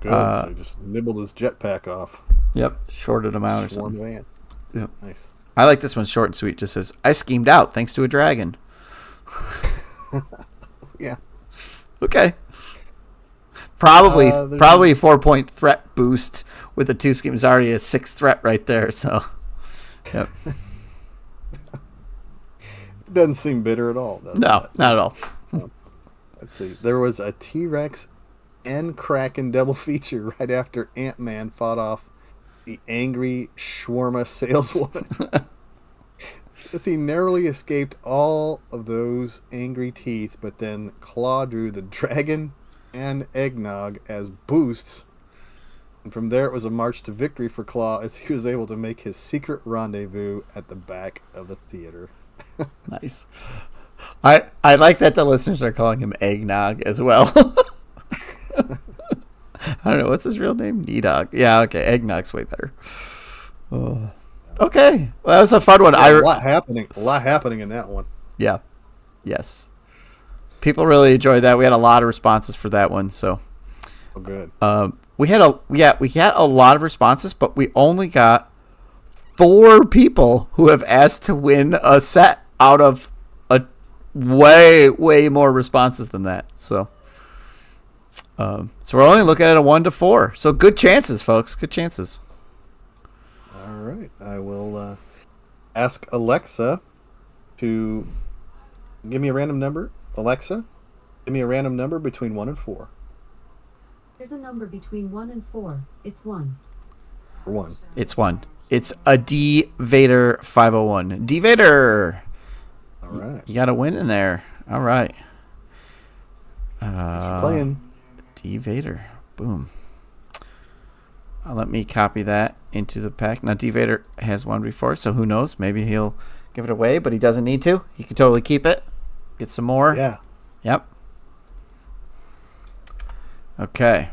Good, so he just nibbled his jetpack off. Yep, shorted him out or something. Swarm of ants. Yep. Nice. I like this one short and sweet. Just says, I schemed out thanks to a dragon. Yeah. Okay. Probably a 4-point threat boost with the 2 schemes, already a 6 threat right there. So, yep. It doesn't seem bitter at all. No, not at all. Let's see. There was a T-Rex and Kraken double feature right after Ant-Man fought off the angry shawarma saleswoman. Says he narrowly escaped all of those angry teeth, but then Claw drew the dragon and eggnog as boosts. And from there, it was a march to victory for Claw as he was able to make his secret rendezvous at the back of the theater. Nice. I like that the listeners are calling him Eggnog as well. I don't know. What's his real name? Needog. Yeah, okay. Eggnog's way better. Oh. Okay. Well, that was a fun one. A lot happening in that one. Yeah. Yes. People really enjoyed that. We had a lot of responses for that one. So, Oh, good. we had a lot of responses, but we only got 4 people who have asked to win a set out of a way more responses than that. So we're only looking at a 1 to 4. So good chances, folks. Good chances. All right. I will ask Alexa to give me a random number. Alexa, give me a random number between 1 and 4. There's a number between 1 and 4. It's 1. 1. It's 1. It's a D Vader 501. D Vader. All right. You got a win in there. All right. Thanks for playing. D Vader. Boom. Let me copy that into the pack. Now, D Vader has won before, so who knows? Maybe he'll give it away, but he doesn't need to. He can totally keep it. Get some more. Yeah. Yep. Okay.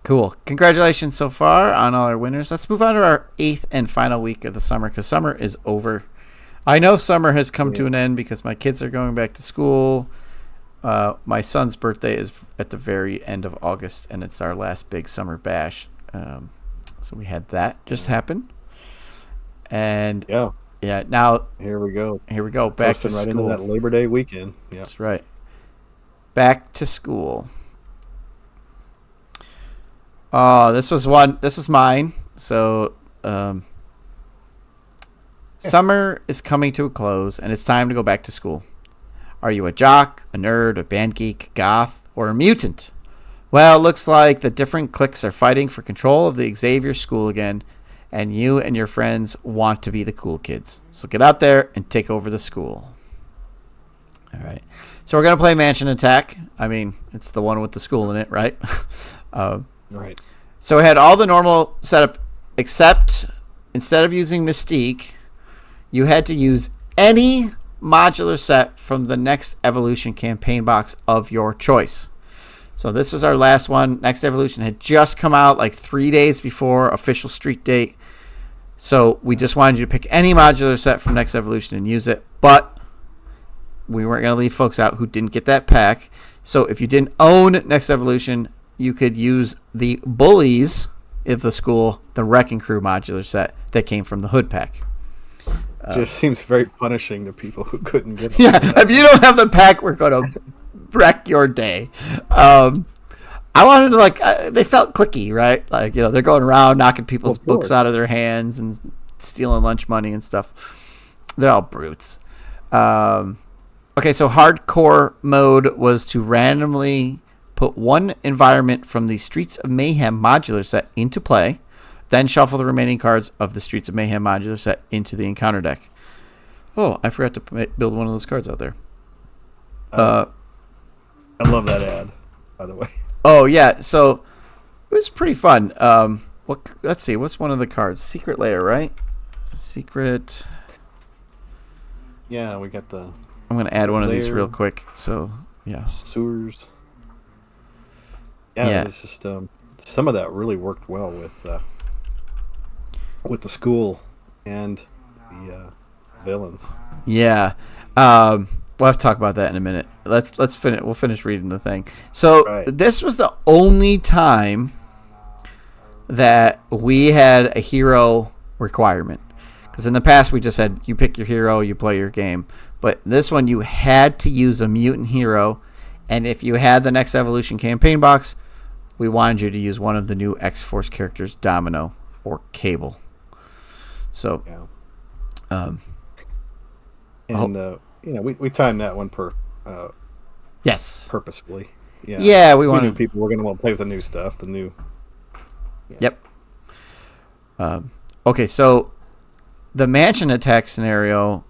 Cool. Congratulations so far on all our winners. Let's move on to our 8th and final week of the summer, because summer is over. I know summer has come to an end because my kids are going back to school. My son's birthday is at the very end of August, and it's our last big summer bash. So we had that just happen. And yeah, now here we go. Back to right school. Into that Labor Day weekend. Yeah, that's right. Back to school. Oh, this was mine. So, summer is coming to a close, and it's time to go back to school. Are you a jock, a nerd, a band geek, goth, or a mutant? Well, it looks like the different cliques are fighting for control of the Xavier School again, and you and your friends want to be the cool kids. So get out there and take over the school. All right. So we're going to play Mansion Attack. I mean, it's the one with the school in it, right? Right. So we had all the normal setup, except instead of using Mystique, you had to use any modular set from the Next Evolution campaign box of your choice. So this was our last one. Next Evolution had just come out like 3 days before official street date. So we just wanted you to pick any modular set from Next Evolution and use it. But we weren't going to leave folks out who didn't get that pack. So if you didn't own Next Evolution, you could use the Bullies of the school, the Wrecking Crew modular set that came from the Hood pack. Just seems very punishing to people who couldn't get it. Yeah, if you don't have the pack, we're going to wreck your day. I wanted to, they felt clicky, right? Like, they're going around knocking people's books out of their hands and stealing lunch money and stuff. They're all brutes. Okay, so hardcore mode was to randomly put one environment from the Streets of Mayhem modular set into play, then shuffle the remaining cards of the Streets of Mayhem modular set into the encounter deck. Oh, I forgot to build one of those cards out there. I love that ad, by the way. Oh, yeah, so it was pretty fun. Let's see, what's one of the cards? Secret Lair, right? Secret. Yeah, we got the... I'm going to add one of these real quick. So, yeah. Sewers. Yeah, it's just some of that really worked well with the school and the villains. Yeah. We'll have to talk about that in a minute. Let's finish. We'll finish reading the thing. So This was the only time that we had a hero requirement. Because in the past we just said you pick your hero, you play your game. But this one you had to use a mutant hero, and if you had the Next Evolution campaign box, we wanted you to use one of the new X-Force characters, Domino or Cable. So, we timed that one yes, purposefully. Yeah, we knew people were going to want to play with the new stuff. The new. Yeah. Yep. Okay, so the Mansion Attack scenario,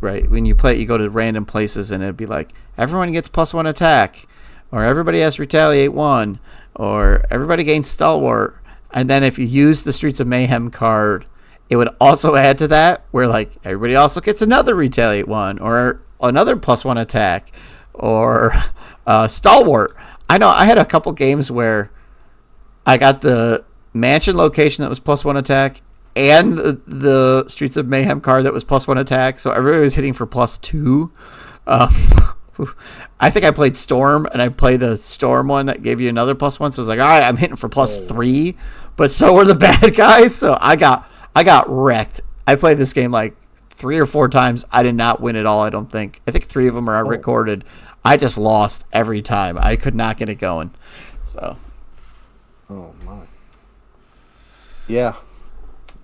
right? When you play it, you go to random places, and it'd be like everyone gets +1 attack, or everybody has Retaliate 1, or everybody gains Stalwart. And then if you use the Streets of Mayhem card, it would also add to that, where like everybody also gets another Retaliate 1, or another +1 attack, or Stalwart. I know I had a couple games where I got the Mansion location that was +1 attack, and the Streets of Mayhem card that was +1 attack, so everybody was hitting for +2. Um, I think I played Storm, and I played the Storm one that gave you another +1. So I was like, all right, I'm hitting for +3, but so were the bad guys. So I got wrecked. I played this game like 3 or 4 times. I did not win it all. I don't think. I think 3 of them are recorded. I just lost every time. I could not get it going. So. Oh my. Yeah.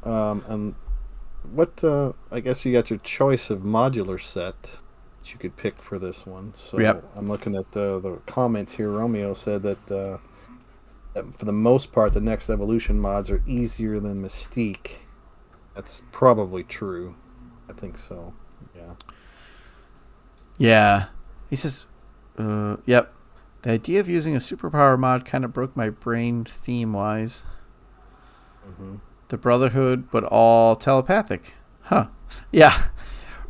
And what? I guess you got your choice of modular set that you could pick for this one. So Yep. I'm looking at the comments here. Romeo said that, that for the most part, the next evolution mods are easier than Mystique. That's probably true. I think so. Yeah. Yeah. He says, yep. The idea of using a superpower mod kind of broke my brain theme-wise. Mm-hmm. The Brotherhood, but all telepathic. Huh. Yeah.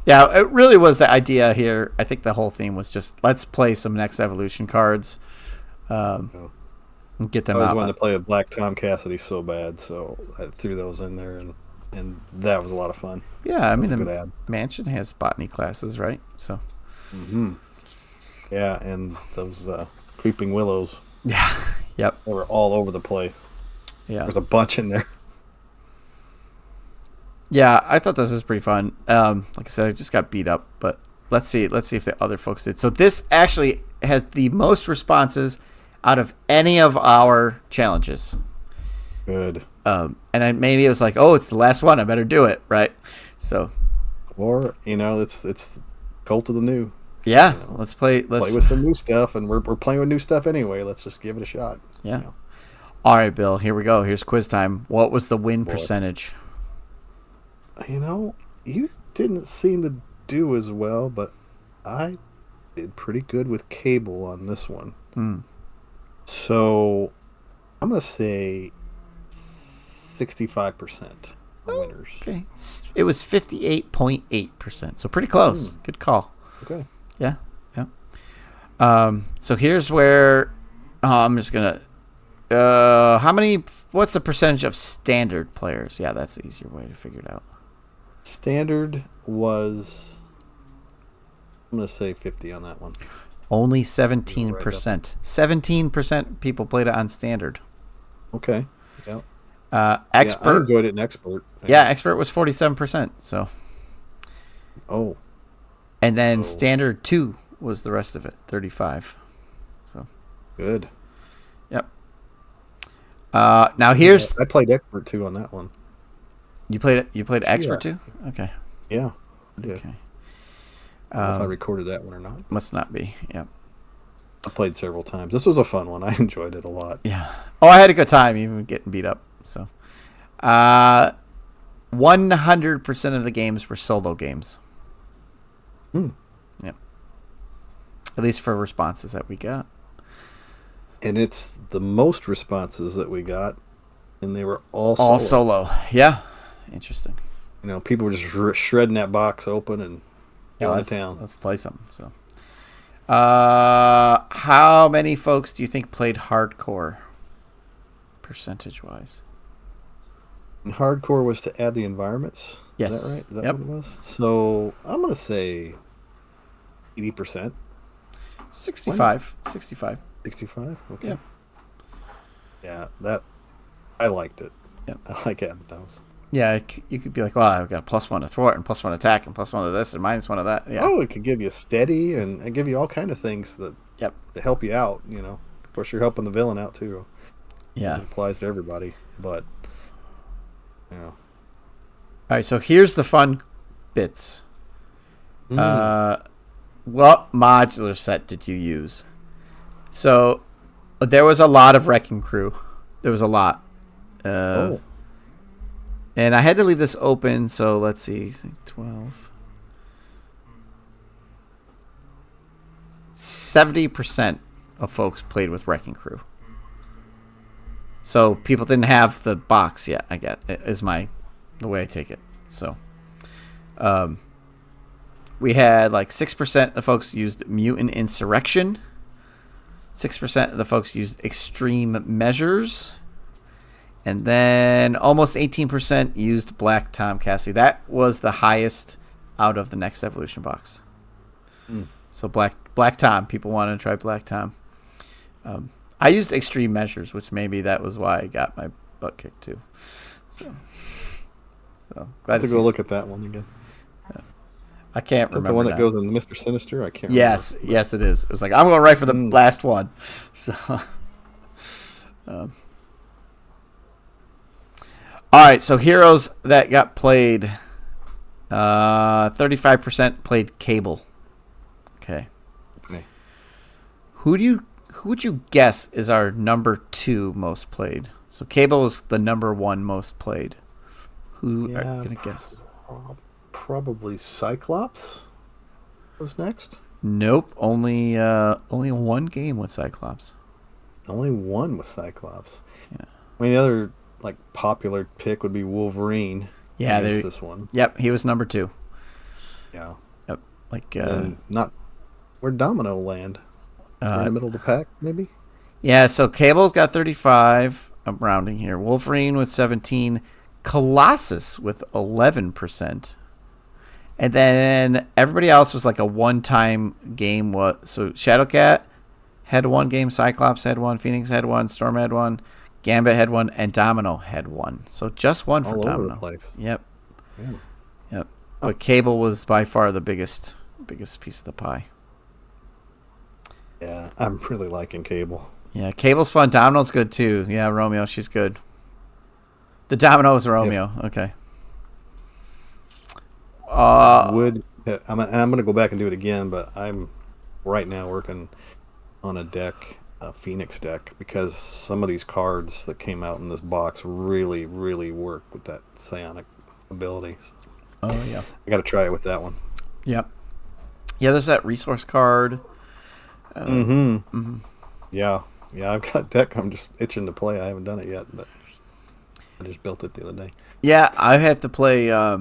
Yeah, it really was the idea here. I think the whole theme was just, let's play some next evolution cards. And get them I always out. wanted to play a Black Tom Cassidy so bad, so I threw those in there, and that was a lot of fun. Yeah, I mean, That's a the good ad. mansion has botany classes, right? So. Mm-hmm. Yeah, and those creeping willows. Yeah. Yep. They were all over the place. Yeah. There's a bunch in there. Yeah, I thought this was pretty fun. Like I said, I just got beat up, but let's see if the other folks did. So this actually had the most responses out of any of our challenges. Good. And maybe it was like, oh, it's the last one, I better do it, right? So. Or it's Cult of the New. Yeah, let's play. Let's play with some new stuff, and we're playing with new stuff anyway. Let's just give it a shot. Yeah. All right, Bill. Here we go. Here's quiz time. What was the win percentage? You didn't seem to do as well, but I did pretty good with cable on this one. So I'm gonna say 65% winners. Okay, it was 58.8%. So pretty close. Good call. Okay. Yeah. So here's where I'm just gonna. What's the percentage of standard players? Yeah, that's the easier way to figure it out. Standard was, I'm going to say 50 on that one. Only 17%. 17% people played it on standard. Okay. Yeah. Expert. I enjoyed it in Expert. Yeah, Expert was 47%. So. Oh. And then Standard 2 was the rest of it, 35. So. Good. Yep. Now here's. I played Expert 2 on that one. You played Expert too? Okay. Yeah. I did. Okay. I don't know if I recorded that one or not. Must not be. Yep. I played several times. This was a fun one. I enjoyed it a lot. Yeah. Oh, I had a good time, even getting beat up. So, 100% of the games were solo games. Yep. At least for responses that we got. And it's the most responses that we got, and they were all solo. Yeah. Interesting. People were just shredding that box open and going to town. Let's play something. So, how many folks do you think played hardcore, percentage-wise? And hardcore was to add the environments. Yes. Is that right? Is that what it was? So I'm going to say 80%. 65. 65. 65? Okay. Yep. Yeah, I liked it. Yep. I like adding those. Yeah, you could be like, well, I've got +1 to thwart and +1 attack and +1 of this and -1 of that. Yeah. Oh, it could give you steady and give you all kind of things to help you out. Of course, you're helping the villain out too. Yeah. It applies to everybody, but All right, so here's the fun bits. What modular set did you use? So there was a lot of Wrecking Crew. There was a lot. And I had to leave this open, so let's see. 12. 70% of folks played with Wrecking Crew. So people didn't have the box yet, I get, is the way I take it. So we had like 6% of folks used Mutant Insurrection. 6% of the folks used Extreme Measures. And then almost 18% used Black Tom Cassidy. That was the highest out of the next evolution box. So Black Tom. People wanted to try Black Tom. I used extreme measures, which maybe that was why I got my butt kicked too. So glad to go look at that one again. I can't remember. The one that now. goes in Mr. Sinister? I can't yes, remember. Yes, it is. It was like, I'm going right for the last one. So, all right, so heroes that got played, 35% played Cable. Okay. Who would you guess is our number 2 most played? So Cable was the number 1 most played. Who are you going to guess? Probably Cyclops was next. Nope, only one game with Cyclops. Only one with Cyclops. Yeah. I mean, the other popular pick would be Wolverine. Yeah, there's this one. Yep, he was number 2. Yeah. Yep. Like not where Domino land. In the middle of the pack, maybe. Yeah. So Cable's got 35. I'm rounding here. Wolverine with 17. Colossus with 11%. And then everybody else was like a one-time game. So Shadowcat had 1 game, Cyclops had 1, Phoenix had 1, Storm had 1, Gambit had 1, and Domino had 1. So just 1 for all Domino. Over the place. Yep. Yeah. Yep. But Cable was by far the biggest piece of the pie. Yeah, I'm really liking Cable. Yeah, Cable's fun. Domino's good too. Yeah, Romeo, she's good. The Domino is Romeo. Yep. Okay. I'm gonna go back and do it again, but I'm right now working on a deck, a Phoenix deck, because some of these cards that came out in this box really, really work with that psionic ability. So oh yeah, I got to try it with that one. Yep. Yeah, there's that resource card. Yeah, I've got a deck. I'm just itching to play. I haven't done it yet, but I just built it the other day. Yeah, I have to play. I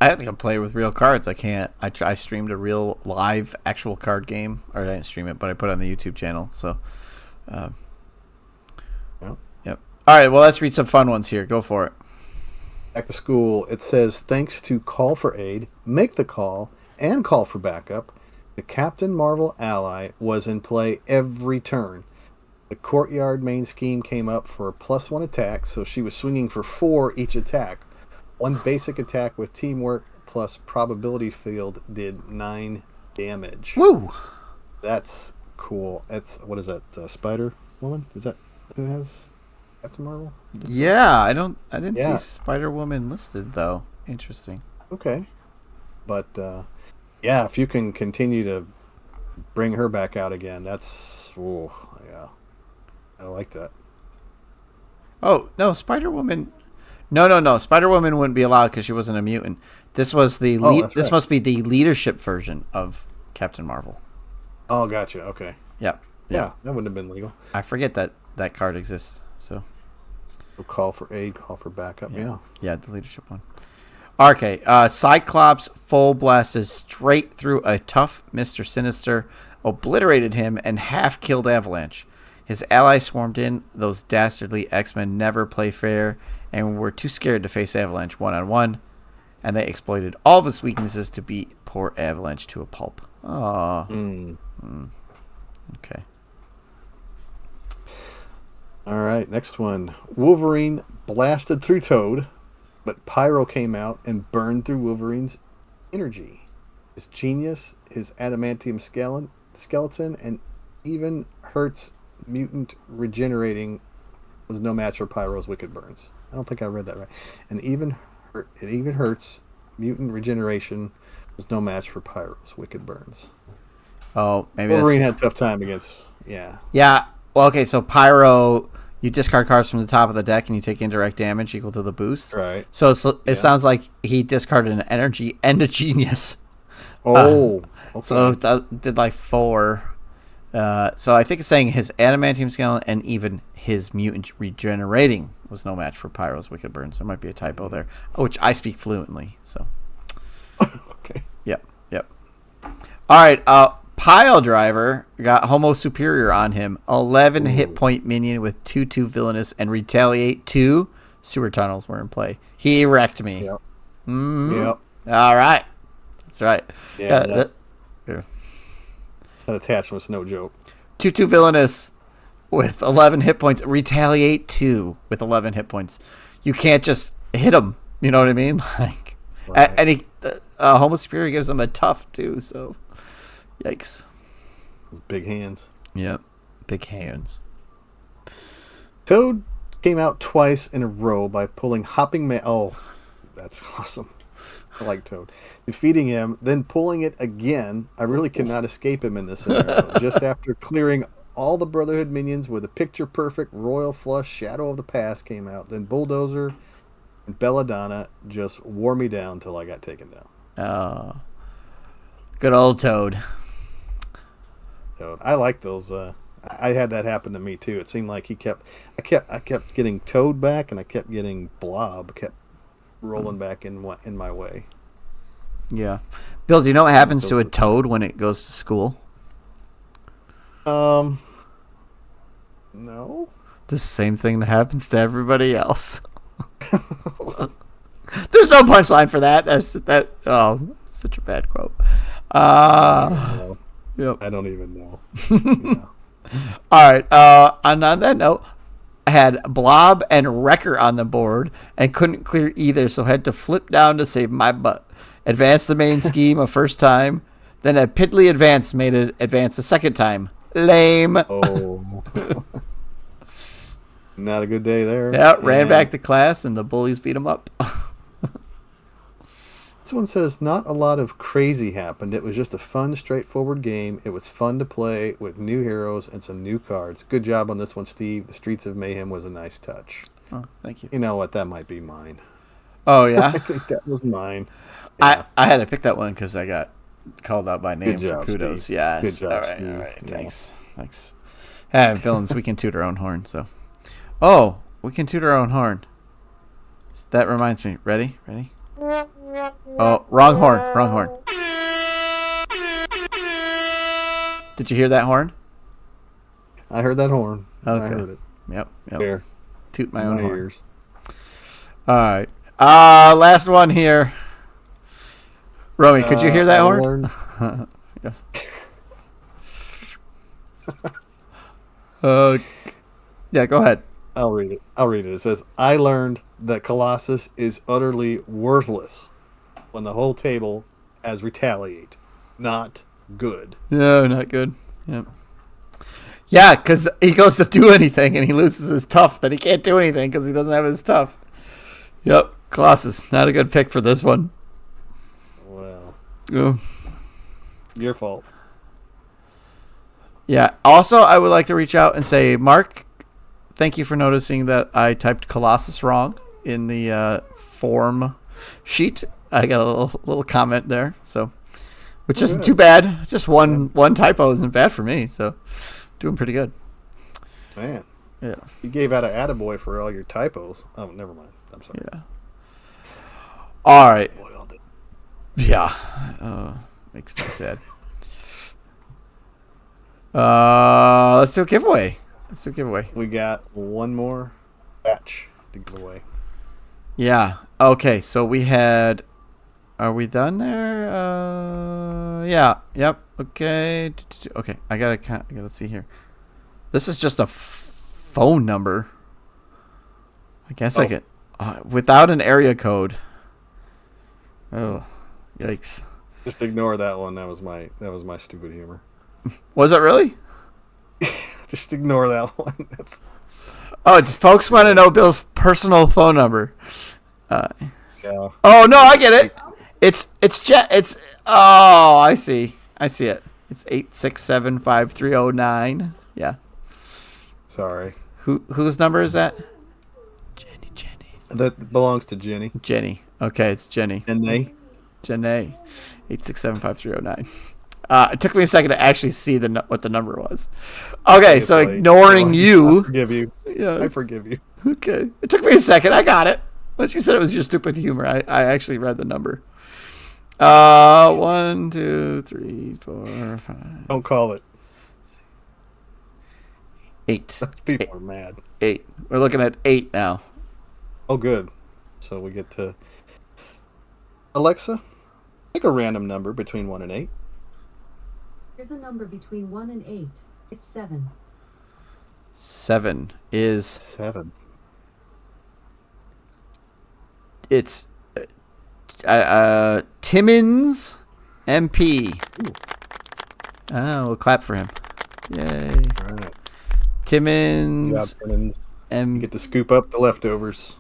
have to play with real cards. I can't. I streamed a real live actual card game, or I didn't stream it, but I put it on the YouTube channel. So, Yeah. Yep. All right. Well, let's read some fun ones here. Go for it. Back to school. It says, thanks to Call for Aid, Make the Call, and Call for Backup, the Captain Marvel ally was in play every turn. The Courtyard main scheme came up for a +1 attack, so she was swinging for 4 each attack. 1 basic attack with teamwork plus probability field did 9 damage. Woo! That's cool. What is that? Spider Woman? Is that who has Captain Marvel? Yeah, I didn't see Spider Woman listed though. Interesting. Okay, but yeah, if you can continue to bring her back out again, that's yeah, I like that. Oh no, Spider Woman. No. Spider Woman wouldn't be allowed because she wasn't a mutant. This was the This must be the leadership version of Captain Marvel. Oh, gotcha. Okay. Yep. Yeah, that wouldn't have been legal. I forget that card exists. So Call for aid, call for backup. Yeah, the leadership one. Okay, Cyclops full blasted straight through a tough Mr. Sinister, obliterated him, and half killed Avalanche. His allies swarmed in. Those dastardly X-Men never play fair and were too scared to face Avalanche one-on-one, and they exploited all of his weaknesses to beat poor Avalanche to a pulp. Aww. Okay. All right, next one. Wolverine blasted through Toad, but Pyro came out and burned through Wolverine's energy. His genius, his adamantium skeleton, and even Hurt's mutant regenerating was no match for Pyro's wicked burns. I don't think I read that right. And it even Hurt's mutant regeneration was no match for Pyro's wicked burns. Oh, maybe Wolverine had a tough time against. Yeah. Yeah. Well, okay. So Pyro, you discard cards from the top of the deck and you take indirect damage equal to the boost. Right. So it sounds like he discarded an energy and a genius. Oh. Okay. So it did like 4. So I think it's saying his adamantium skeleton and even his mutant regenerating was no match for Pyro's wicked burns. There might be a typo there, which I speak fluently. So. Okay. Yep. All right. Pile Driver got Homo Superior on him. 11 hit point minion with 2/2 villainous and retaliate 2 sewer tunnels were in play. He wrecked me. Yep. Mm-hmm. Yep. All right. That's right. Yeah. Yeah. That attachment's no joke. 2/2 villainous with 11 hit points. Retaliate 2 with 11 hit points. You can't just hit him. You know what I mean? Like, Right. and he, Homo Superior gives him a tough too. So, yikes. Big hands. Yep. Big hands. Toad came out twice in a row by pulling Hopping Man. Oh, that's awesome. I like Toad. Defeating him, then pulling it again. I really cannot escape him in this scenario. Just after clearing all the Brotherhood minions with a picture-perfect Royal Flush Shadow of the Past came out. Then Bulldozer and Belladonna just wore me down till I got taken down. Oh, good old Toad. Toad. I like those. I had that happen to me too. It seemed like I kept getting Toad back, and I kept getting Blob kept rolling back in my way. Yeah. Bill, do you know what happens to a toad when it goes to school? No. The same thing that happens to everybody else. There's no punchline for that. That. Oh, such a bad quote. Yep. I don't even know. Yeah. All right. And on that note, I had Blob and Wrecker on the board and couldn't clear either, so had to flip down to save my butt. Advanced the main scheme a first time, then a piddly advance made it advance a second time. Lame. Oh. Not a good day there. Yeah, ran back to class and the bullies beat him up. This one says, not a lot of crazy happened. It was just a fun, straightforward game. It was fun to play with new heroes and some new cards. Good job on this one, Steve. The Streets of Mayhem was a nice touch. Oh, thank you. You know what? That might be mine. Oh, yeah? I think that was mine. Yeah. I had to pick that one because I got called out by name Good job, for kudos. Steve. Yes. Good job, all right, Steve. all right. Yeah. Thanks. Hey, villains, we can toot our own horn, so. Oh, we can toot our own horn. That reminds me. Ready? Oh, wrong horn. Did you hear that horn? I heard that horn. Okay. I heard it. Yep. There. Toot my In own my horn. ears. All right. Last one here. Romy, could you hear that horn? Yeah. Yeah, go ahead. I'll read it. It says, I learned that Colossus is utterly worthless when the whole table has retaliate. Not good. No, not good. Yep. Yeah, because he goes to do anything and he loses his tough. Then he can't do anything because he doesn't have his tough. Yep. Colossus, not a good pick for this one. Well, Oh. your fault. Yeah. Also, I would like to reach out and say, Mark, thank you for noticing that I typed Colossus wrong in the form sheet. I got a little comment there, so which isn't too bad. Just one typo isn't bad for me, so doing pretty good. Man. Yeah. You gave out an attaboy for all your typos. Oh, never mind. I'm sorry. Yeah. All right. Boiled it. Yeah. Makes me sad. Let's do a giveaway. We got one more batch to give away. Yeah. Okay. So we had. Are we done there? Yeah. Yep. Okay. Okay. I gotta see here. This is just a phone number. I guess I could without an area code. Oh, yikes! Just ignore that one. That was my stupid humor. Was it really? Just ignore that one. That's Folks want to know Bill's personal phone number. yeah. Oh no, I get it. It's oh, I see it. It's 867-5309. Yeah. Sorry. Whose number is that? Jenny. That belongs to Jenny. Jenny. Okay, it's Jenny. And they. Jenny. 867-5309. It took me a second to actually see what the number was. Okay, so ignoring you. I forgive you. Yeah. I forgive you. Okay. It took me a second. I got it. Once you said it was your stupid humor, I actually read the number. 1, 2, 3, 4, 5. Don't call it. 8. People are mad. 8. We're looking at 8 now. Oh, good. So we get to Alexa, pick a random number between 1 and 8. Here's a number between 1 and 8. It's 7. 7 is 7. it's Timmins MP. Ooh. Oh, we'll clap for him. Yay. All right. Timmins. You get to scoop up the leftovers.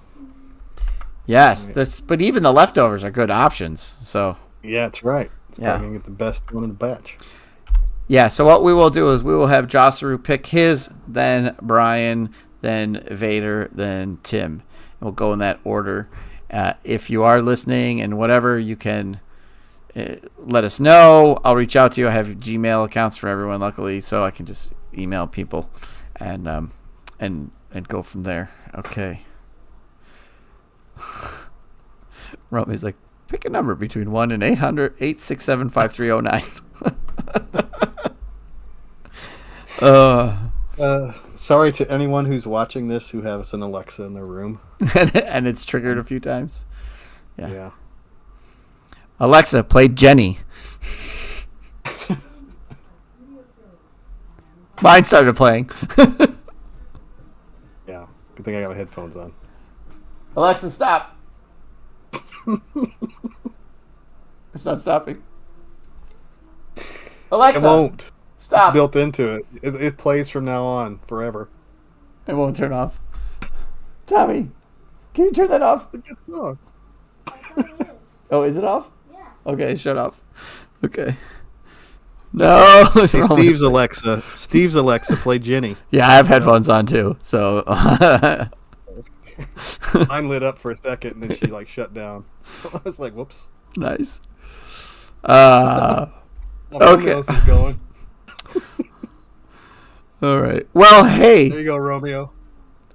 Yes, but even the leftovers are good options. So Yeah, that's right. It's probably going to get the best one in the batch. yeah, so what we will do is we will have Josaru pick his, then Brian, then Vader, then Tim. And we'll go in that order. If you are listening and whatever, you can let us know. I'll reach out to you. I have Gmail accounts for everyone, luckily, so I can just email people and go from there. Okay. Romy's like, pick a number between 1 and 800-867-5309. Sorry to anyone who's watching this who has an Alexa in their room. And it's triggered a few times. Yeah. Alexa, play Jenny. Mine started playing. Yeah. Good thing I got my headphones on. Alexa, stop. It's not stopping. Alexa, It won't. stop. It's built into it. It plays from now on forever. It won't turn off. Tommy, can you turn that off? It's a good song. Oh, is it off? Yeah. Okay, shut off. Okay. No. Hey, Steve's Alexa. Steve's Alexa, play Jenny. Yeah, I have headphones on too, so. Mine lit up for a second, and then she shut down. So I was like, "Whoops." Nice. Okay. Else is going. All right. Well, hey. There you go, Romeo.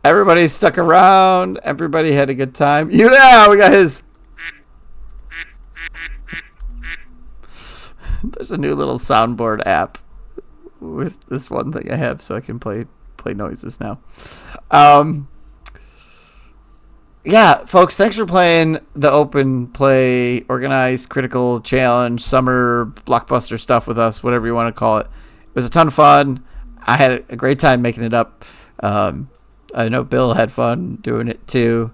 Everybody stuck around. Everybody had a good time. Yeah, we got his. There's a new little soundboard app with this one thing I have, so I can play noises now. Yeah, folks, thanks for playing the open play, organized, critical challenge, summer blockbuster stuff with us, whatever you want to call it. It was a ton of fun. I had a great time making it up. I know Bill had fun doing it too.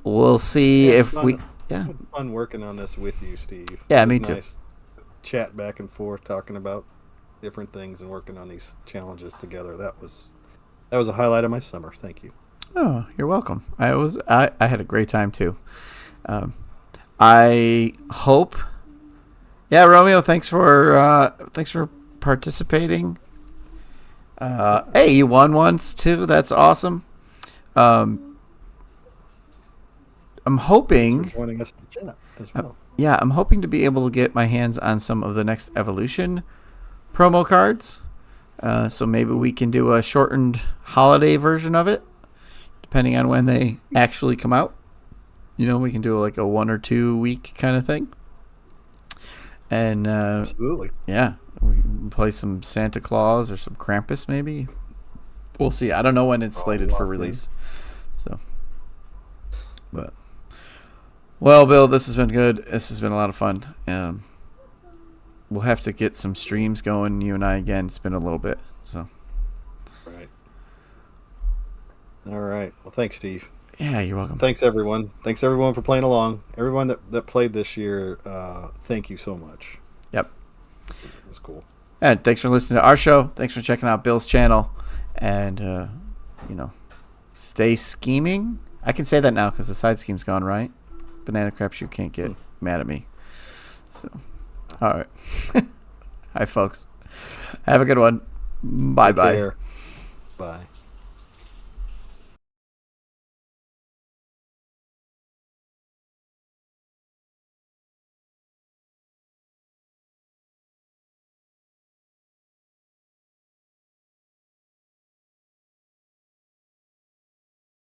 We'll see if we... Yeah. I had fun working on this with you, Steve. Yeah, me too. Nice chat back and forth, talking about different things and working on these challenges together. That was a highlight of my summer. Thank you. Oh, you're welcome. I had a great time too. I hope. Yeah, Romeo, thanks for participating. Hey, you won once too. That's awesome. I'm hoping. Thanks for joining us in the chat as well. Yeah, I'm hoping to be able to get my hands on some of the next Evolution promo cards. So maybe we can do a shortened holiday version of it, depending on when they actually come out. We can do like a 1 or 2 week kind of thing. And Absolutely. Yeah, we can play some Santa Claus or some Krampus maybe. We'll see. I don't know when it's slated for release. So, but well, Bill, this has been good. This has been a lot of fun. We'll have to get some streams going, you and I again. It's been a little bit, so. Right. All right. Well, thanks, Steve. Yeah, you're welcome. Thanks, everyone. Thanks, everyone, for playing along. Everyone that played this year, thank you so much. Yep. It was cool. And thanks for listening to our show. Thanks for checking out Bill's channel. And, stay scheming. I can say that now because the side scheme's gone, right? Banana Crapshoot can't get mad at me. So, all right. Hi, folks. Have a good one. Bye-bye. Bye.